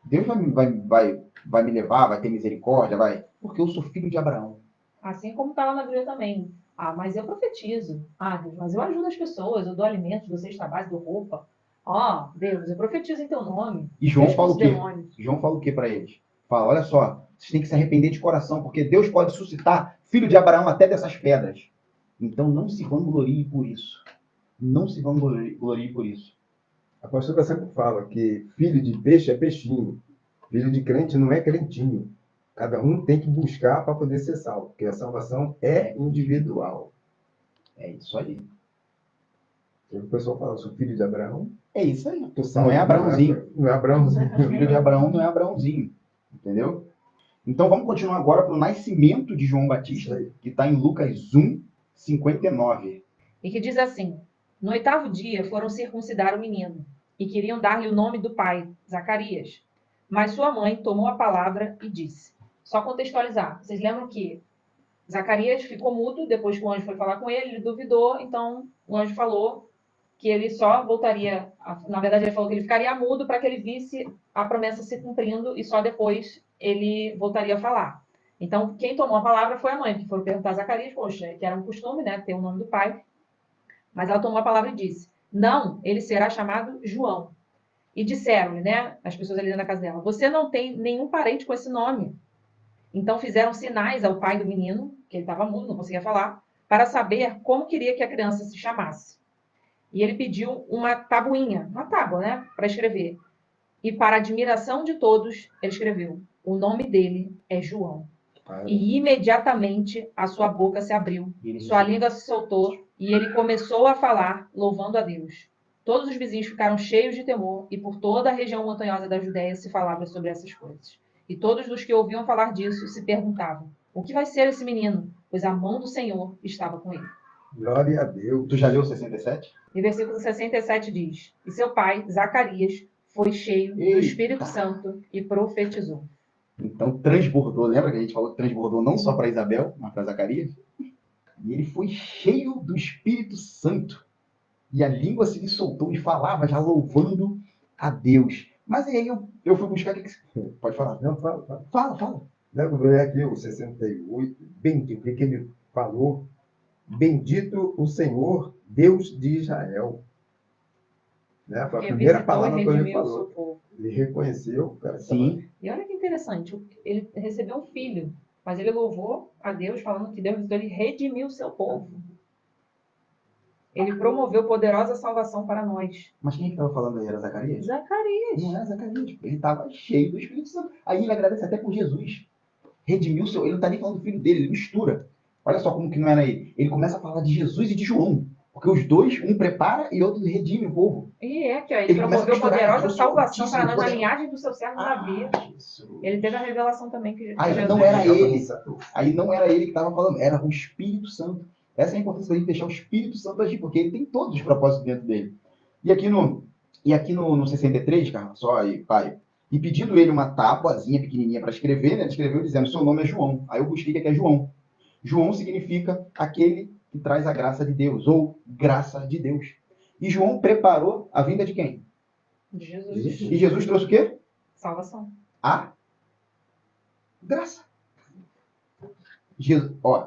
Deus vai me levar, vai ter misericórdia, vai. Porque eu sou filho de Abraão. Assim como está lá na Bíblia também. Mas eu profetizo. Deus, mas eu ajudo as pessoas, eu dou alimentos, dou cesta básica, dou roupa. Deus, eu profetizo em teu nome. E João fala o quê? João fala o quê para eles? Fala, olha só, vocês têm que se arrepender de coração, porque Deus pode suscitar filho de Abraão até dessas pedras. Então não se vanglorie por isso. Não se vanglorie por isso. A pastora sempre fala que filho de peixe é peixinho. Filho de crente não é crentinho. Cada um tem que buscar para poder ser salvo, porque a salvação é individual. É isso aí. O pessoal fala, sou filho de Abraão. É isso aí. Não é Abraãozinho. Não é Abraãozinho. Filho de Abraão não é Abraãozinho. Entendeu? Então vamos continuar agora para o nascimento de João Batista, que está em Lucas 1, 59. E que diz assim, no 8º dia foram circuncidar o menino, e queriam dar-lhe o nome do pai, Zacarias. Mas sua mãe tomou a palavra e disse. Só contextualizar. Vocês lembram que Zacarias ficou mudo, depois que o anjo foi falar com ele duvidou, então o anjo falou que ele só voltaria, na verdade ele falou que ele ficaria mudo para que ele visse a promessa se cumprindo e só depois ele voltaria a falar. Então quem tomou a palavra foi a mãe, que foram perguntar a Zacarias, poxa, que era um costume, né, ter o nome do pai, mas ela tomou a palavra e disse, não, ele será chamado João. E disseram-lhe, né, as pessoas ali dentro da casa dela, você não tem nenhum parente com esse nome. Então fizeram sinais ao pai do menino, que ele estava mudo, não conseguia falar, para saber como queria que a criança se chamasse. E ele pediu uma tabuinha, uma tábua, né, para escrever. E para a admiração de todos, ele escreveu: o nome dele é João. E imediatamente a sua boca se abriu, sua língua se soltou e ele começou a falar, louvando a Deus. Todos os vizinhos ficaram cheios de temor e por toda a região montanhosa da Judéia se falava sobre essas coisas. E todos os que ouviam falar disso se perguntavam: o que vai ser esse menino? Pois a mão do Senhor estava com ele. Glória a Deus. Tu já leu 67? E versículo 67 diz: e seu pai, Zacarias, foi cheio do Eita. Espírito Santo e profetizou. Então transbordou. Lembra que a gente falou que transbordou não só para Isabel, mas para Zacarias? E ele foi cheio do Espírito Santo. E a língua se lhe soltou e falava, já louvando a Deus. Mas aí eu fui buscar o que pode falar. Não, fala. Fala. Eu vou ler aqui o 68, bendito, o que ele falou? Bendito o Senhor, Deus de Israel. Né? Foi a primeira palavra que ele falou. Ele reconheceu. Cara, sim. E olha que interessante, ele recebeu um filho, mas ele louvou a Deus, falando que Deus visitou, ele redimiu o seu povo. Ele promoveu poderosa salvação para nós. Mas quem é que estava falando aí? Era Zacarias? Zacarias. Não era Zacarias. Ele estava cheio do Espírito Santo. Aí ele agradece até por Jesus. Redimiu o seu... Ele não está nem falando do filho dele, ele mistura. Olha só como que não era ele. Ele começa a falar de Jesus e de João. Porque os dois, um prepara e outro redime o povo. E é que ó, ele promoveu poderosa salvação para nós na linhagem do seu servo Davi. Ele teve a revelação também que aí Jesus... não era ele. Aí não era ele que estava falando, era o Espírito Santo. Essa é a importância da gente deixar o Espírito Santo agir, porque ele tem todos os propósitos dentro dele. E aqui no 63, cara, só aí, pai, e pedindo ele uma tabuazinha pequenininha para escrever, né? Ele escreveu dizendo: seu nome é João. Aí eu busquei que é João. João significa aquele que traz a graça de Deus, ou graça de Deus. E João preparou a vinda de quem? De Jesus. E Jesus trouxe o quê? Salvação. A graça.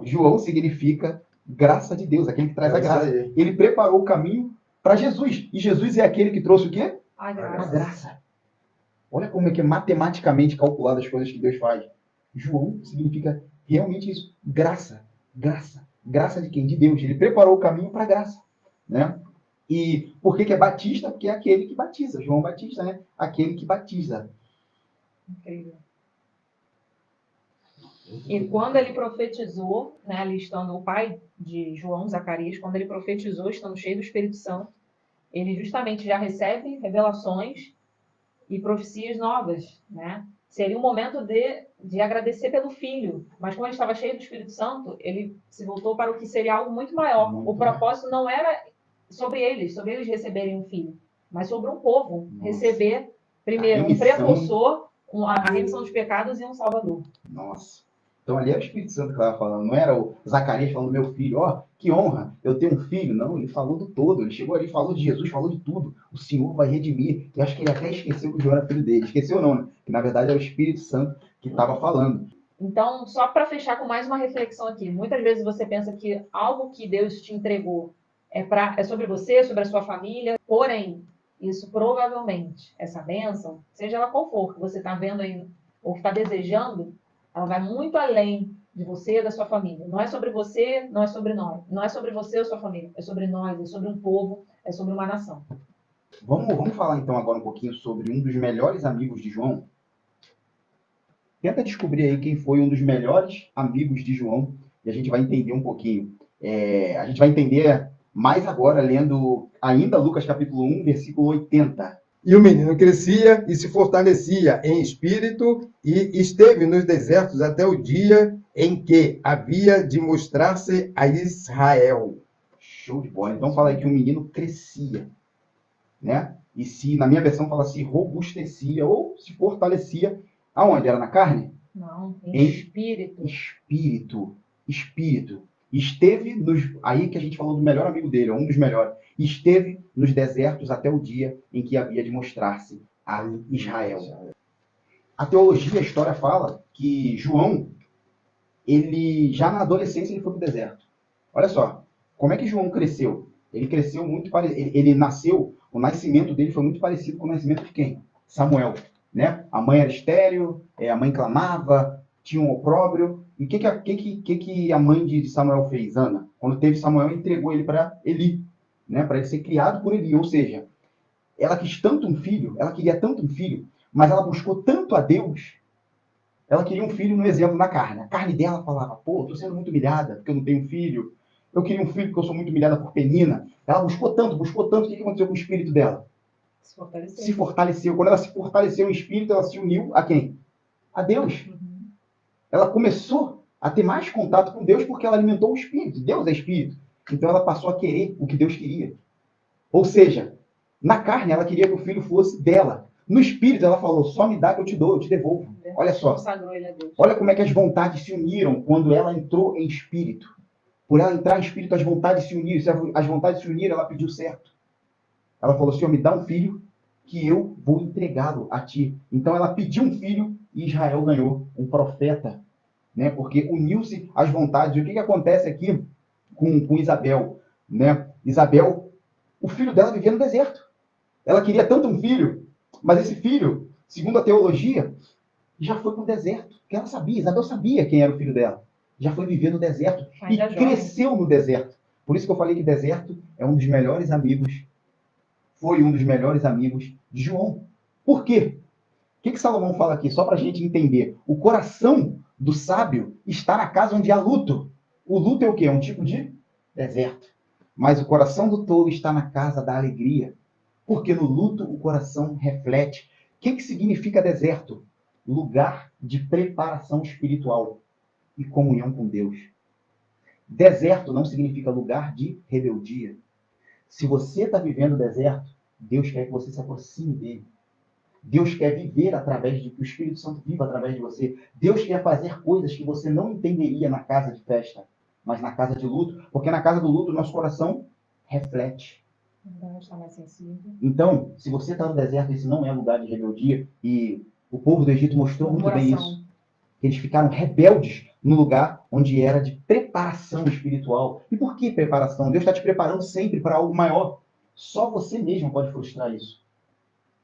João significa graça de Deus, aquele que traz a graça. Ele preparou o caminho para Jesus. E Jesus é aquele que trouxe o quê? A A graça. Olha como é que é matematicamente calculado as coisas que Deus faz. João significa realmente isso. Graça. Graça. Graça de quem? De Deus. Ele preparou o caminho para a graça. Né? E por que é Batista? Porque é aquele que batiza. João Batista, né? Aquele que batiza. Incrível. E quando ele profetizou, né, ali estando o pai de João, Zacarias, quando ele profetizou, estando cheio do Espírito Santo, ele justamente já recebe revelações e profecias novas, né? Seria um momento de agradecer pelo filho, mas como ele estava cheio do Espírito Santo, ele se voltou para o que seria algo muito maior. O propósito não era sobre eles receberem um filho, mas sobre um povo receber, primeiro, um precursor, a remissão dos pecados e um salvador. Nossa. Então ali era o Espírito Santo que estava falando, não era o Zacarias falando: meu filho, ó, que honra, eu tenho um filho. Não, ele falou do todo, ele chegou ali, falou de Jesus, falou de tudo. O Senhor vai redimir. Eu acho que ele até esqueceu que o João era filho dele. Esqueceu não, né? Que na verdade era o Espírito Santo que estava falando. Então, só para fechar com mais uma reflexão aqui, muitas vezes você pensa que algo que Deus te entregou é sobre você, sobre a sua família, porém, isso provavelmente, essa bênção, seja ela qual for, que você está vendo aí, ou que está desejando, ela vai muito além de você e da sua família. Não é sobre você, não é sobre nós. Não é sobre você ou sua família. É sobre nós, é sobre um povo, é sobre uma nação. Vamos falar então agora um pouquinho sobre um dos melhores amigos de João. Tenta descobrir aí quem foi um dos melhores amigos de João e a gente vai entender um pouquinho. A gente vai entender mais agora lendo ainda Lucas capítulo 1, versículo 80. E o menino crescia e se fortalecia em espírito e esteve nos desertos até o dia em que havia de mostrar-se a Israel. Show de bola. Então fala aí que o menino crescia, né? E se, na minha versão, fala se robustecia ou se fortalecia. Aonde? Era na carne? Não, em espírito. Espírito. Esteve aí que a gente falou do melhor amigo dele, um dos melhores. Esteve nos desertos até o dia em que havia de mostrar-se a Israel. A teologia, a história fala que João, ele já na adolescência ele foi para o deserto. Olha só, como é que João cresceu? Ele cresceu muito parecido. Ele nasceu, o nascimento dele foi muito parecido com o nascimento de quem? Samuel, né? A mãe era estéril, a mãe clamava, tinha um opróbrio. E o que a mãe de Samuel fez, Ana? Quando teve Samuel, entregou ele para Eli. né, para ele ser criado por Eli. Ou seja, ela quis tanto um filho, ela queria tanto um filho, mas ela buscou tanto a Deus, ela queria um filho, no exemplo, na carne. A carne dela falava, pô, estou sendo muito humilhada porque eu não tenho filho. Eu queria um filho porque eu sou muito humilhada por Penina. Ela buscou tanto, o que aconteceu com o espírito dela? Se fortaleceu. Quando ela se fortaleceu em espírito, ela se uniu a quem? A Deus. Ela começou a ter mais contato com Deus porque ela alimentou o espírito. Deus é espírito. Então ela passou a querer o que Deus queria. Ou seja, na carne ela queria que o filho fosse dela. No espírito ela falou, só me dá que eu te dou, eu te devolvo. Olha só. Olha como é que as vontades se uniram quando ela entrou em espírito. Por ela entrar em espírito, as vontades se uniram. Se as vontades se uniram, ela pediu certo. Ela falou, Senhor, me dá um filho que eu vou entregá-lo a ti. Então ela pediu um filho e Israel ganhou um profeta, né? Porque uniu-se às vontades. E o que acontece aqui com Isabel, né? Isabel, o filho dela vivia no deserto. Ela queria tanto um filho, mas esse filho, segundo a teologia, já foi para o deserto. Porque ela sabia, Isabel sabia quem era o filho dela. Já foi viver no deserto e cresceu no deserto. Por isso que eu falei que deserto é um dos melhores amigos, foi um dos melhores amigos de João. Por quê? O que Salomão fala aqui? Só para a gente entender. O coração do sábio está na casa onde há luto. O luto é o quê? É um tipo de deserto. Mas o coração do tolo está na casa da alegria. Porque no luto o coração reflete. O que significa deserto? Lugar de preparação espiritual e comunhão com Deus. Deserto não significa lugar de rebeldia. Se você está vivendo deserto, Deus quer que você se aproxime dele. Deus quer viver através de que o Espírito Santo viva através de você. Deus quer fazer coisas que você não entenderia na casa de festa, mas na casa de luto, porque na casa do luto nosso coração reflete. Então, se você está no deserto, esse não é lugar de rebeldia, e o povo do Egito mostrou muito bem isso. Eles ficaram rebeldes no lugar onde era de preparação espiritual. E por que preparação? Deus está te preparando sempre para algo maior. Só você mesmo pode frustrar isso.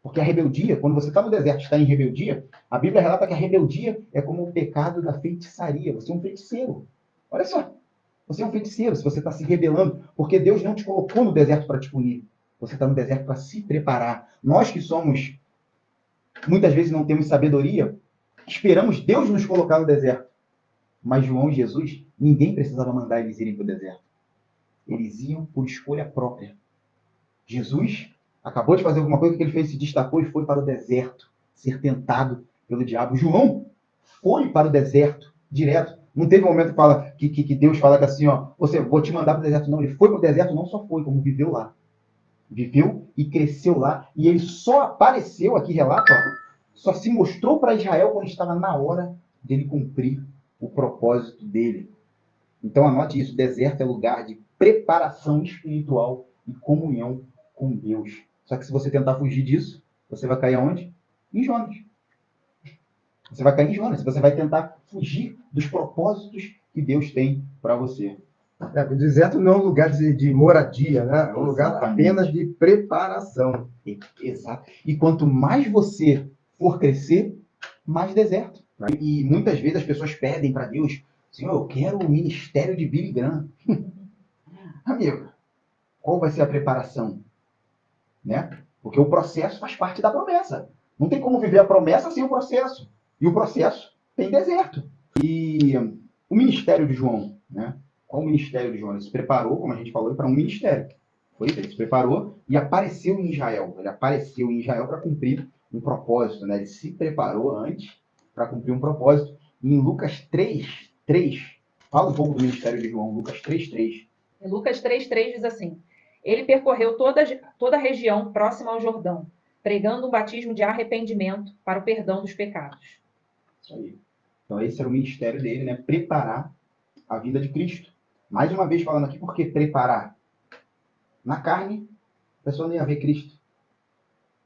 Porque a rebeldia, quando você está no deserto e está em rebeldia, a Bíblia relata que a rebeldia é como o pecado da feitiçaria. Você é um feiticeiro. Olha só. Você é um feiticeiro se você está se rebelando, porque Deus não te colocou no deserto para te punir. Você está no deserto para se preparar. Nós que somos, muitas vezes não temos sabedoria, esperamos Deus nos colocar no deserto. Mas João e Jesus, ninguém precisava mandar eles irem para o deserto. Eles iam por escolha própria. Jesus acabou de fazer alguma coisa que ele fez, se destacou e foi para o deserto, ser tentado pelo diabo. João foi para o deserto, direto. Não teve um momento que Deus fala que assim, ó, vou te mandar para o deserto. Não, ele foi para o deserto, não só foi, como viveu lá. Viveu e cresceu lá. E ele só apareceu, aqui relata, ó, só se mostrou para Israel quando estava na hora dele cumprir o propósito dele. Então anote isso, deserto é lugar de preparação espiritual e comunhão com Deus. Só que se você tentar fugir disso, você vai cair aonde? Em Jonas. Você vai cair em Jonas. Você vai tentar fugir dos propósitos que Deus tem para você. O deserto não é um lugar de moradia, né? É um lugar apenas de preparação. Exato. E quanto mais você for crescer, mais deserto. E muitas vezes as pessoas pedem para Deus, Senhor, eu quero o ministério de Billy Graham. Amigo, qual vai ser a preparação? Né? Porque o processo faz parte da promessa. Não tem como viver a promessa sem o processo. E o processo tem deserto. E o ministério de João, né? Qual o ministério de João? Ele se preparou, como a gente falou, para um ministério. Ele se preparou e apareceu em Israel. Ele apareceu em Israel para cumprir um propósito. Né? Ele se preparou antes para cumprir um propósito. E em Lucas 3:3, fala um pouco do ministério de João. Lucas 3:3. Em Lucas 3:3 diz assim: ele percorreu toda a região próxima ao Jordão, pregando um batismo de arrependimento para o perdão dos pecados. Isso aí. Então esse era o ministério dele, né? Preparar a vida de Cristo. Mais uma vez falando aqui, por que preparar? Na carne, a pessoa não ia ver Cristo.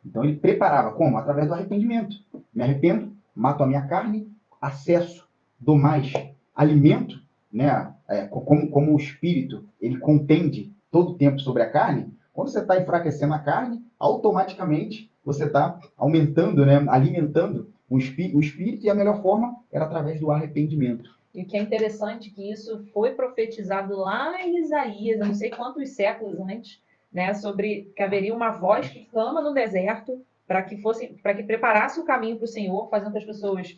Então ele preparava. Como? Através do arrependimento. Me arrependo, mato a minha carne, acesso, dou mais alimento, né? Como o Espírito, ele contende todo o tempo sobre a carne. Quando você está enfraquecendo a carne, automaticamente você está aumentando, né? Alimentando o Espírito, e a melhor forma era através do arrependimento. E o que é interessante é que isso foi profetizado lá em Isaías, eu não sei quantos séculos antes, né, sobre que haveria uma voz que clama no deserto para que preparasse o caminho para o Senhor, fazendo que as pessoas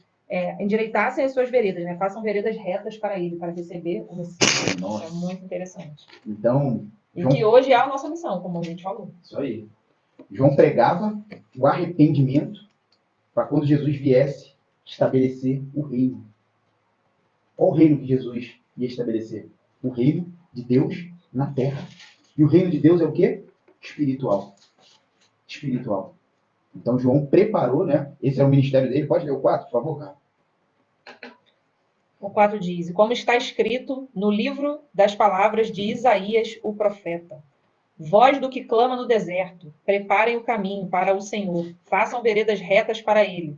endireitassem as suas veredas, né, façam veredas retas para Ele, para receber o Messias. Nossa. É muito interessante. Então, E que hoje é a nossa missão, como a gente falou. Isso aí. João pregava o arrependimento para quando Jesus viesse estabelecer o reino. Qual o reino que Jesus ia estabelecer? O reino de Deus na terra. E o reino de Deus é o quê? Espiritual. Espiritual. Então João preparou, né? Esse é o ministério dele. Pode ler o 4, por favor, cara? O 4 diz: e como está escrito no livro das palavras de Isaías, o profeta: voz do que clama no deserto, preparem o caminho para o Senhor, façam veredas retas para ele.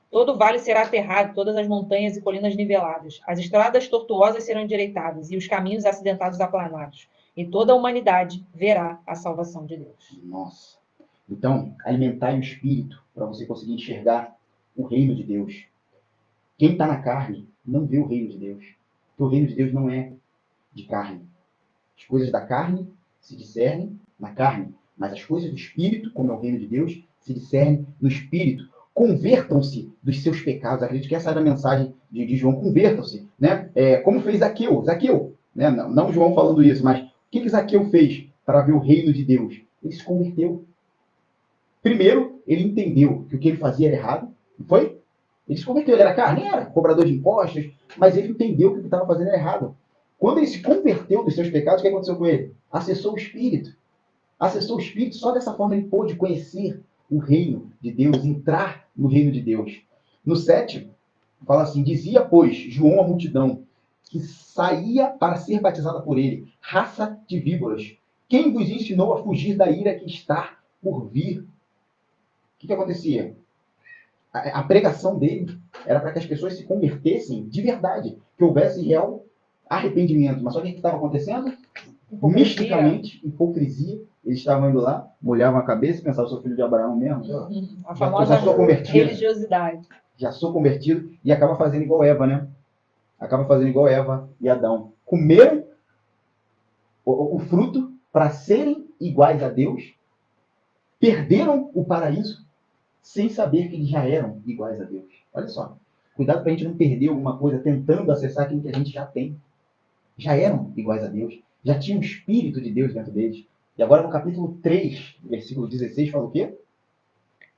Todo vale será aterrado, todas as montanhas e colinas niveladas. As estradas tortuosas serão endireitadas e os caminhos acidentados aplanados. E toda a humanidade verá a salvação de Deus. Nossa. Então, alimentai o espírito para você conseguir enxergar o reino de Deus. Quem está na carne não vê o reino de Deus. Porque o reino de Deus não é de carne. As coisas da carne se discernem na carne, mas as coisas do espírito, como é o reino de Deus, se discernem no espírito. Convertam-se dos seus pecados. Acredito que essa era a mensagem de João. Convertam-se, né? Como fez Zaqueu. Zaqueu, né? Não João falando isso, mas o que Zaqueu fez para ver o reino de Deus? Ele se converteu. Primeiro, ele entendeu que o que ele fazia era errado. Não foi? Ele se converteu. Ele era carne? Era cobrador de impostos, mas ele entendeu que o que estava fazendo era errado. Quando ele se converteu dos seus pecados, o que aconteceu com ele? Acessou o Espírito. Acessou o Espírito, só dessa forma ele pôde conhecer o reino de Deus, entrar no reino de Deus. No 7, fala assim: dizia, pois, João à multidão, que saía para ser batizada por ele, raça de víboras. Quem vos ensinou a fugir da ira que está por vir? O que acontecia? A pregação dele era para que as pessoas se convertessem de verdade, que houvesse real arrependimento. Mas só que o que estava acontecendo? Misticamente, hipocrisia. Eles estavam indo lá, molhavam a cabeça e pensavam: sou filho de Abraão mesmo. A famosa religiosidade. Já sou convertido, e acaba fazendo igual Eva, né? Acaba fazendo igual Eva e Adão. Comeram o fruto para serem iguais a Deus, perderam o paraíso sem saber que eles já eram iguais a Deus. Olha só. Cuidado para a gente não perder alguma coisa tentando acessar aquilo que a gente já tem. Já eram iguais a Deus. Já tinha o Espírito de Deus dentro deles. E agora no capítulo 3, versículo 16, fala o quê?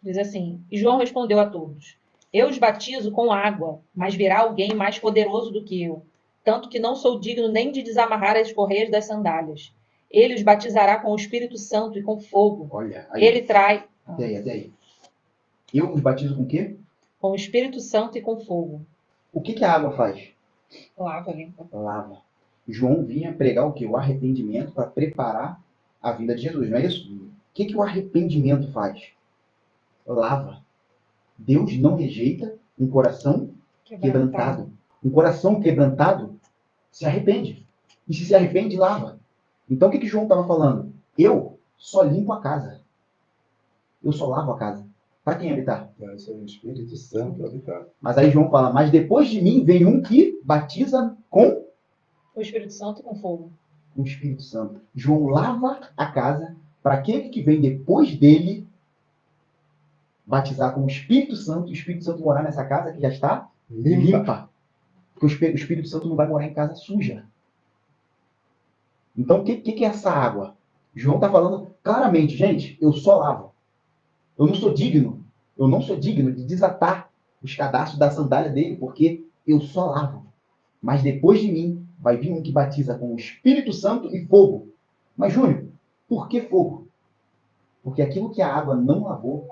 Diz assim: e João respondeu a todos: eu os batizo com água, mas virá alguém mais poderoso do que eu, tanto que não sou digno nem de desamarrar as correias das sandálias. Ele os batizará com o Espírito Santo e com fogo. Olha, aí. Ele trai... Até aí. Eu os batizo com o quê? Com o Espírito Santo e com fogo. O que a água faz? Lava, limpa. Lava. João vinha pregar o quê? O arrependimento para preparar a vinda de Jesus, não é isso? O que o arrependimento faz? Lava. Deus não rejeita um coração quebrantado. Um coração quebrantado se arrepende. E se arrepende, lava. Então o que João estava falando? Eu só limpo a casa. Eu só lavo a casa. Para quem habitar? Esse é o Espírito Santo habitar. Mas aí João fala: mas depois de mim vem um que batiza com o Espírito Santo e com fogo. O Espírito Santo. João lava a casa para aquele que vem depois dele batizar com o Espírito Santo, e o Espírito Santo morar nessa casa que já está limpa. Porque o Espírito Santo não vai morar em casa suja. Então, o que é essa água? João está falando claramente: gente, eu só lavo. Eu não sou digno. Eu não sou digno de desatar os cadastros da sandália dele, porque eu só lavo. Mas depois de mim vai vir um que batiza com o Espírito Santo e fogo. Mas, Júnior, por que fogo? Porque aquilo que a água não lavou,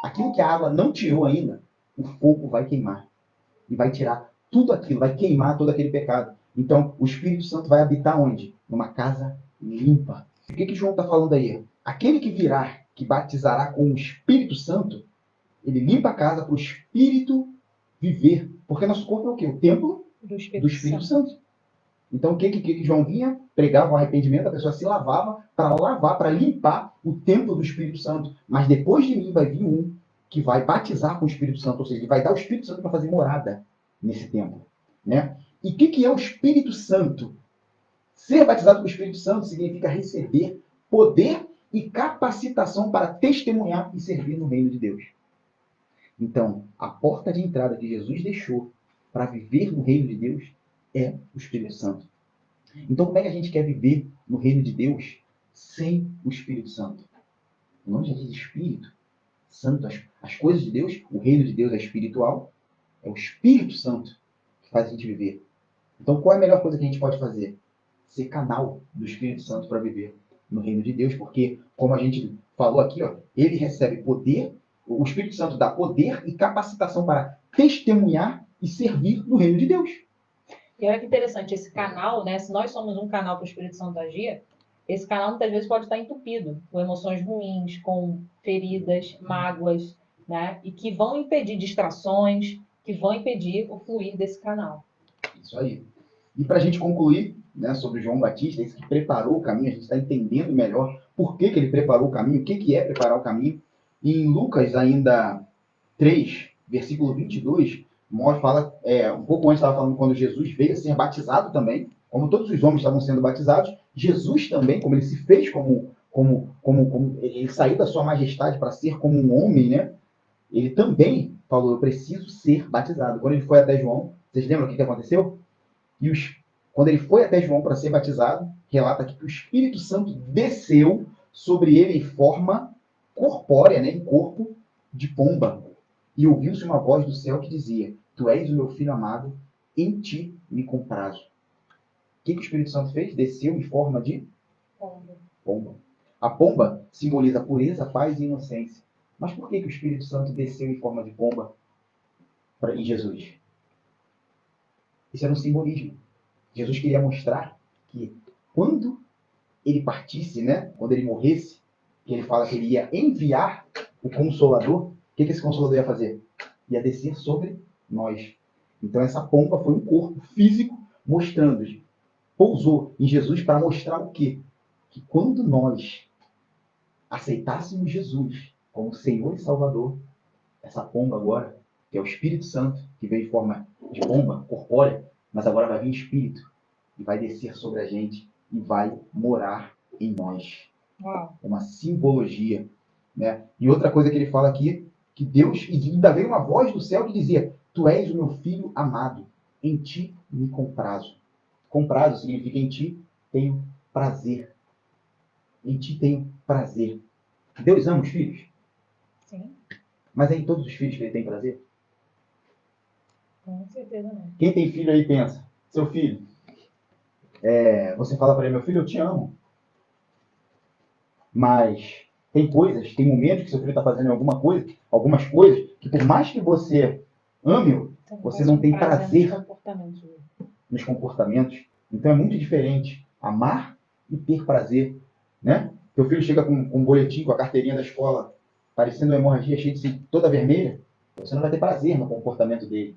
aquilo que a água não tirou ainda, o fogo vai queimar. E vai tirar tudo aquilo, vai queimar todo aquele pecado. Então, o Espírito Santo vai habitar onde? Numa casa limpa. O que João está falando aí? Aquele que virá, que batizará com o Espírito Santo, ele limpa a casa para o Espírito viver. Porque nosso corpo é o quê? O templo do Espírito Santo. Então, o que João vinha? Pregava o arrependimento, a pessoa se lavava para lavar, para limpar o templo do Espírito Santo. Mas depois de mim vai vir um que vai batizar com o Espírito Santo, ou seja, ele vai dar o Espírito Santo para fazer morada nesse templo. Né? E o que é o Espírito Santo? Ser batizado com o Espírito Santo significa receber poder e capacitação para testemunhar e servir no reino de Deus. Então, a porta de entrada que Jesus deixou para viver no reino de Deus é o Espírito Santo. Então, como é que a gente quer viver no reino de Deus sem o Espírito Santo? O nome já diz Espírito Santo. As coisas de Deus, o reino de Deus é espiritual, é o Espírito Santo que faz a gente viver. Então, qual é a melhor coisa que a gente pode fazer? Ser canal do Espírito Santo para viver no reino de Deus, porque, como a gente falou aqui, ó, ele recebe poder, o Espírito Santo dá poder e capacitação para testemunhar e servir no reino de Deus. E olha que interessante, esse canal, né? Se nós somos um canal para o Espírito Santo agir, esse canal muitas vezes pode estar entupido com emoções ruins, com feridas, mágoas, né? E que vão impedir distrações, que vão impedir o fluir desse canal. Isso aí. E para a gente concluir, né, sobre João Batista, esse que preparou o caminho, a gente está entendendo melhor por que ele preparou o caminho, o que é preparar o caminho. E em Lucas ainda 3, versículo 22, fala, um pouco antes estava falando quando Jesus veio a ser batizado também, como todos os homens estavam sendo batizados, Jesus também, como ele se fez como ele saiu da sua majestade para ser como um homem, né? Ele também falou, eu preciso ser batizado. Quando ele foi até João, vocês lembram o que aconteceu? Quando ele foi até João para ser batizado, relata aqui que o Espírito Santo desceu sobre ele em forma corpórea, né, em corpo de pomba. E ouviu-se uma voz do céu que dizia, tu és o meu filho amado, em ti me comprazo. O que o Espírito Santo fez? Desceu em forma de pomba. A pomba simboliza pureza, paz e inocência. Mas por que o Espírito Santo desceu em forma de pomba em Jesus? Isso era um simbolismo. Jesus queria mostrar que quando ele partisse, né, quando ele morresse, que ele fala que ele ia enviar o Consolador, o que esse Consolador ia fazer? Ia descer sobre nós. Então essa pomba foi um corpo físico mostrando, pousou em Jesus para mostrar o quê? Que quando nós aceitássemos Jesus como Senhor e Salvador, essa pomba agora, que é o Espírito Santo, que veio em forma de pomba, corpórea, mas agora vai vir Espírito e vai descer sobre a gente e vai morar em nós. Uau. Uma simbologia, né? E outra coisa que ele fala aqui, que Deus, e ainda veio uma voz do céu que dizia, tu és o meu filho amado, em ti me comprazo. Comprazo significa em ti tenho prazer. Em ti tenho prazer. Deus ama os filhos? Sim. Mas é em todos os filhos que ele tem prazer? Com certeza não. Quem tem filho aí pensa, seu filho, você fala para ele, meu filho, eu te amo. Mas tem coisas, tem momentos que seu filho está fazendo algumas coisas, que por mais que você ame-o, você não tem prazer nos comportamentos. Então é muito diferente amar e ter prazer, né? Teu filho chega com um boletim, com a carteirinha da escola, parecendo uma hemorragia cheia de sangue, toda vermelha, você não vai ter prazer no comportamento dele.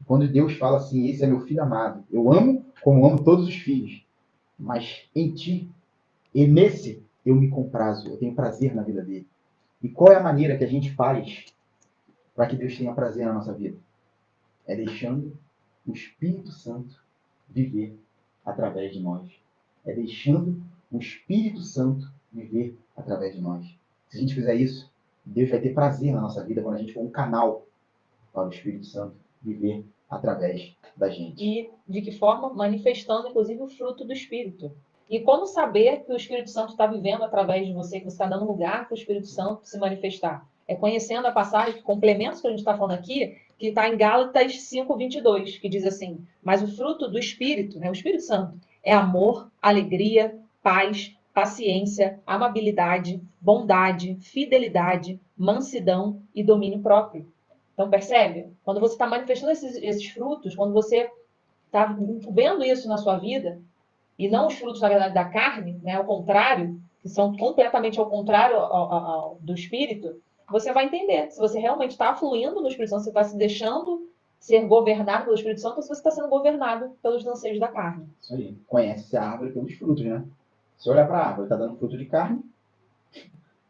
Quando Deus fala assim, esse é meu filho amado, eu amo como amo todos os filhos, mas em ti, e nesse, eu me comprazo, eu tenho prazer na vida dele. E qual é a maneira que a gente faz para que Deus tenha prazer na nossa vida? É deixando o Espírito Santo viver através de nós. É deixando o Espírito Santo viver através de nós. Se a gente fizer isso, Deus vai ter prazer na nossa vida quando a gente for um canal para o Espírito Santo viver através da gente. E de que forma? Manifestando, inclusive, o fruto do Espírito. E como saber que o Espírito Santo está vivendo através de você, que você está dando lugar para o Espírito Santo se manifestar? É conhecendo a passagem que complementa o que a gente está falando aqui, que está em Gálatas 5:22, que diz assim, mas o fruto do Espírito, né, o Espírito Santo, é amor, alegria, paz, paciência, amabilidade, bondade, fidelidade, mansidão e domínio próprio. Então, percebe? Quando você está manifestando esses frutos, quando você está vendo isso na sua vida, e não os frutos, na verdade, da carne, né, ao contrário, que são completamente ao contrário do Espírito, você vai entender se você realmente está fluindo no Espírito Santo, você está se deixando ser governado pelo Espírito Santo, ou se você está sendo governado pelos anseios da carne. Isso aí. Conhece a árvore pelos frutos, né? Se olhar para a árvore, está dando fruto de carne,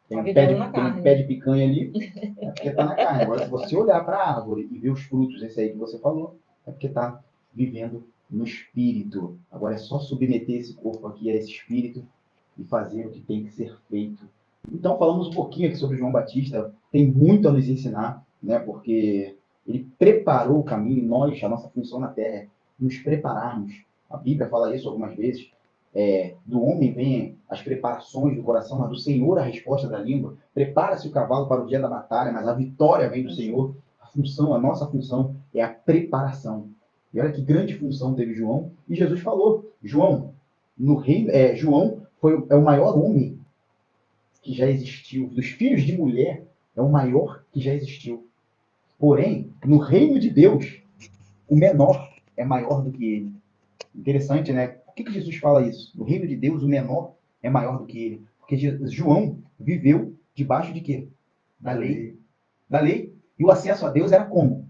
tem um pé de picanha ali, é porque está na carne. Agora, se você olhar para a árvore e ver os frutos, esse aí que você falou, é porque está vivendo no Espírito. Agora é só submeter esse corpo aqui a esse Espírito e fazer o que tem que ser feito Então, falamos um pouquinho aqui sobre João Batista. Tem muito a nos ensinar, né? Porque ele preparou o caminho. A nossa função na Terra é nos prepararmos. A Bíblia fala isso algumas vezes. Do homem vêm as preparações do coração, mas do Senhor a resposta da língua. Prepara-se o cavalo para o dia da batalha, mas a vitória vem do Senhor. A nossa função é a preparação. E olha que grande função teve João. E Jesus falou, João, João é o maior homem que já existiu. Dos filhos de mulher, é o maior que já existiu. Porém, no reino de Deus, o menor é maior do que ele. Interessante, né? Por que Jesus fala isso? No reino de Deus, o menor é maior do que ele. Porque João viveu debaixo de quê? Da lei. Da lei. E o acesso a Deus era como?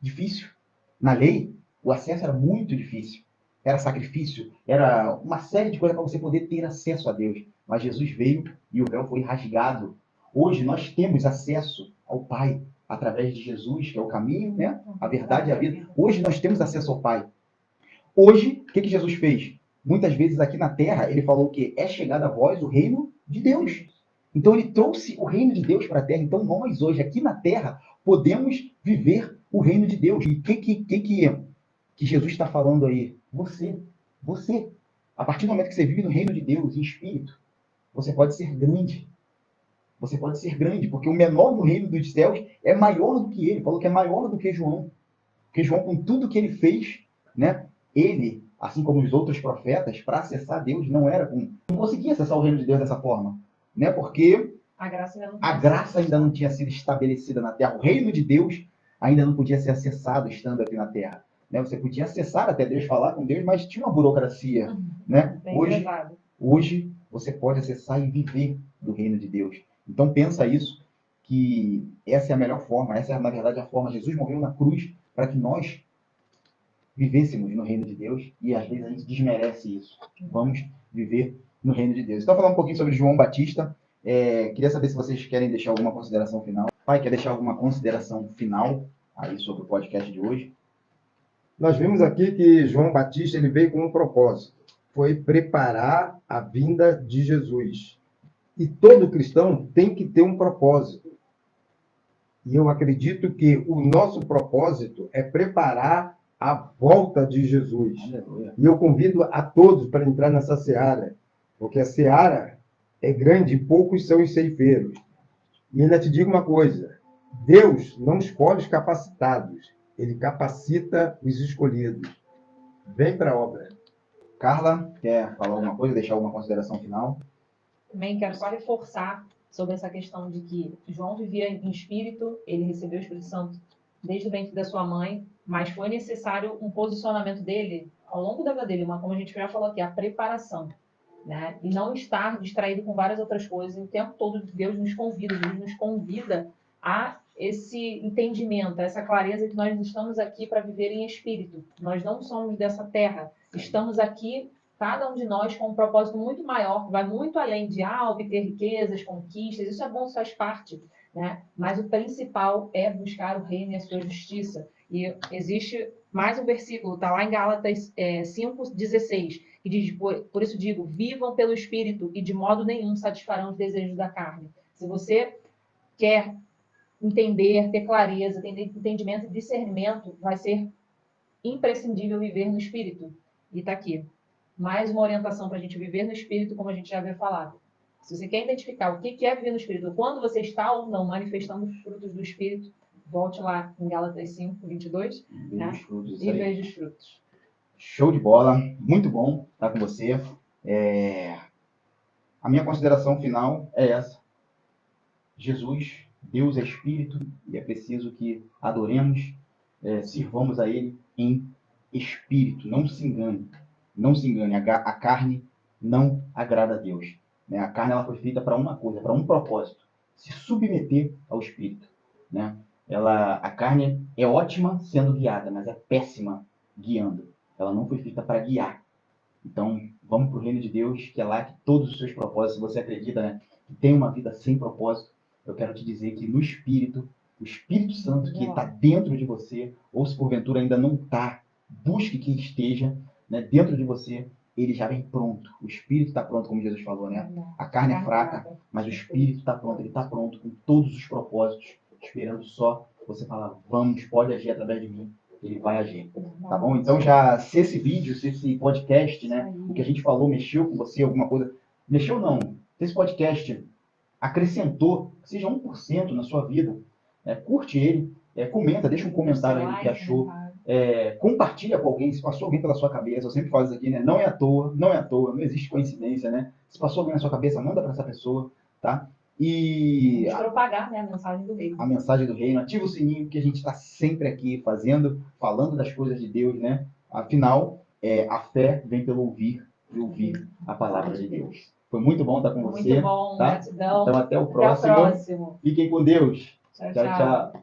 Difícil. Na lei, o acesso era muito difícil. Era sacrifício, era uma série de coisas para você poder ter acesso a Deus. Mas Jesus veio e o véu foi rasgado. Hoje nós temos acesso ao Pai através de Jesus, que é o caminho, né? A verdade e a vida. Hoje nós temos acesso ao Pai. Hoje, o que Jesus fez? Muitas vezes aqui na Terra, ele falou que é chegado a vós o reino de Deus. Então ele trouxe o reino de Deus para a Terra. Então nós hoje, aqui na Terra, podemos viver o reino de Deus. E o que Jesus está falando aí? Você. A partir do momento que você vive no reino de Deus, em espírito, você pode ser grande. Você pode ser grande, porque o menor no reino dos céus é maior do que ele. Falou que é maior do que João. Porque João, com tudo que ele fez, né? Ele, assim como os outros profetas, para acessar Deus, não conseguia acessar o reino de Deus dessa forma. Né? Porque A graça ainda não tinha sido estabelecida na Terra. O reino de Deus ainda não podia ser acessado estando aqui na Terra. Né? Você podia acessar até Deus, falar com Deus, mas tinha uma burocracia. Né? Hoje, você pode acessar e viver do reino de Deus. Então, pensa isso, que essa é a melhor forma. Essa é, na verdade, a forma. Jesus morreu na cruz para que nós vivêssemos no reino de Deus, e às vezes a gente desmerece isso. Vamos viver no reino de Deus. Então, falando um pouquinho sobre João Batista, queria saber se vocês querem deixar alguma consideração final. Pai, quer deixar alguma consideração final aí sobre o podcast de hoje? Nós vimos aqui que João Batista ele veio com um propósito. Foi preparar a vinda de Jesus. E todo cristão tem que ter um propósito. E eu acredito que o nosso propósito é preparar a volta de Jesus. Aleluia. E eu convido a todos para entrar nessa seara, porque a seara é grande e poucos são os ceifeiros. E ainda te digo uma coisa, Deus não escolhe os capacitados, ele capacita os escolhidos. Vem para a obra. Carla, quer falar alguma coisa, deixar alguma consideração final? Também quero só reforçar sobre essa questão de que João vivia em espírito, ele recebeu o Espírito Santo desde o ventre da sua mãe, mas foi necessário um posicionamento dele ao longo da vida dele, como a gente já falou aqui, a preparação, né? E não estar distraído com várias outras coisas. E o tempo todo Deus nos convida a esse entendimento, a essa clareza que nós estamos aqui para viver em espírito. Nós não somos dessa terra, estamos aqui cada um de nós com um propósito muito maior, que vai muito além de obter riquezas, conquistas, isso é bom, isso faz parte, né? Mas o principal é buscar o reino e a sua justiça. E existe mais um versículo, está lá em Gálatas 5:16, que diz, por isso digo, vivam pelo Espírito e de modo nenhum satisfarão os desejos da carne. Se você quer entender, ter clareza, ter entendimento e discernimento, vai ser imprescindível viver no Espírito. E está aqui. Mais uma orientação para a gente viver no Espírito, como a gente já havia falado. Se você quer identificar o que é viver no Espírito, quando você está ou não manifestando os frutos do Espírito, volte lá em Gálatas 5:22, né? E veja os frutos. Show de bola, muito bom estar com você. A minha consideração final é essa. Jesus, Deus é Espírito, e é preciso que adoremos, sirvamos a Ele em Espírito. Não se engane. Não se engane, a carne não agrada a Deus. Né? A carne ela foi feita para uma coisa, para um propósito, se submeter ao Espírito. Né? A carne é ótima sendo guiada, mas é péssima guiando. Ela não foi feita para guiar. Então, vamos para o reino de Deus, que é lá que todos os seus propósitos, se você acredita, né, que tem uma vida sem propósito, eu quero te dizer que no Espírito, o Espírito Santo que está dentro de você, ou se porventura ainda não está, busque que esteja, né, dentro de você, ele já vem pronto. O espírito está pronto, como Jesus falou, né? A carne é fraca, mas o espírito está pronto. Ele está pronto com todos os propósitos, esperando só você falar, vamos, pode agir através de mim. Ele vai agir. Tá bom? Então, já se esse vídeo, se esse podcast, né? O que a gente falou mexeu com você, alguma coisa. Mexeu não. Se esse podcast acrescentou, seja 1% na sua vida, curte ele, comenta, deixa um comentário aí do que achou. Compartilha com alguém, se passou alguém pela sua cabeça, eu sempre falo isso aqui, né? Não é à toa, não existe coincidência, né? Se passou alguém na sua cabeça, manda para essa pessoa, tá? E vamos propagar, né, a mensagem do reino. A mensagem do reino, ativa o sininho, que a gente está sempre aqui falando das coisas de Deus, né? Afinal, a fé vem pelo ouvir e ouvir a palavra de Deus. Foi muito bom estar com você. Muito bom, tá? gratidão. Então, até o próximo. Até o próximo. Fiquem com Deus. Tchau, Tchau, tchau.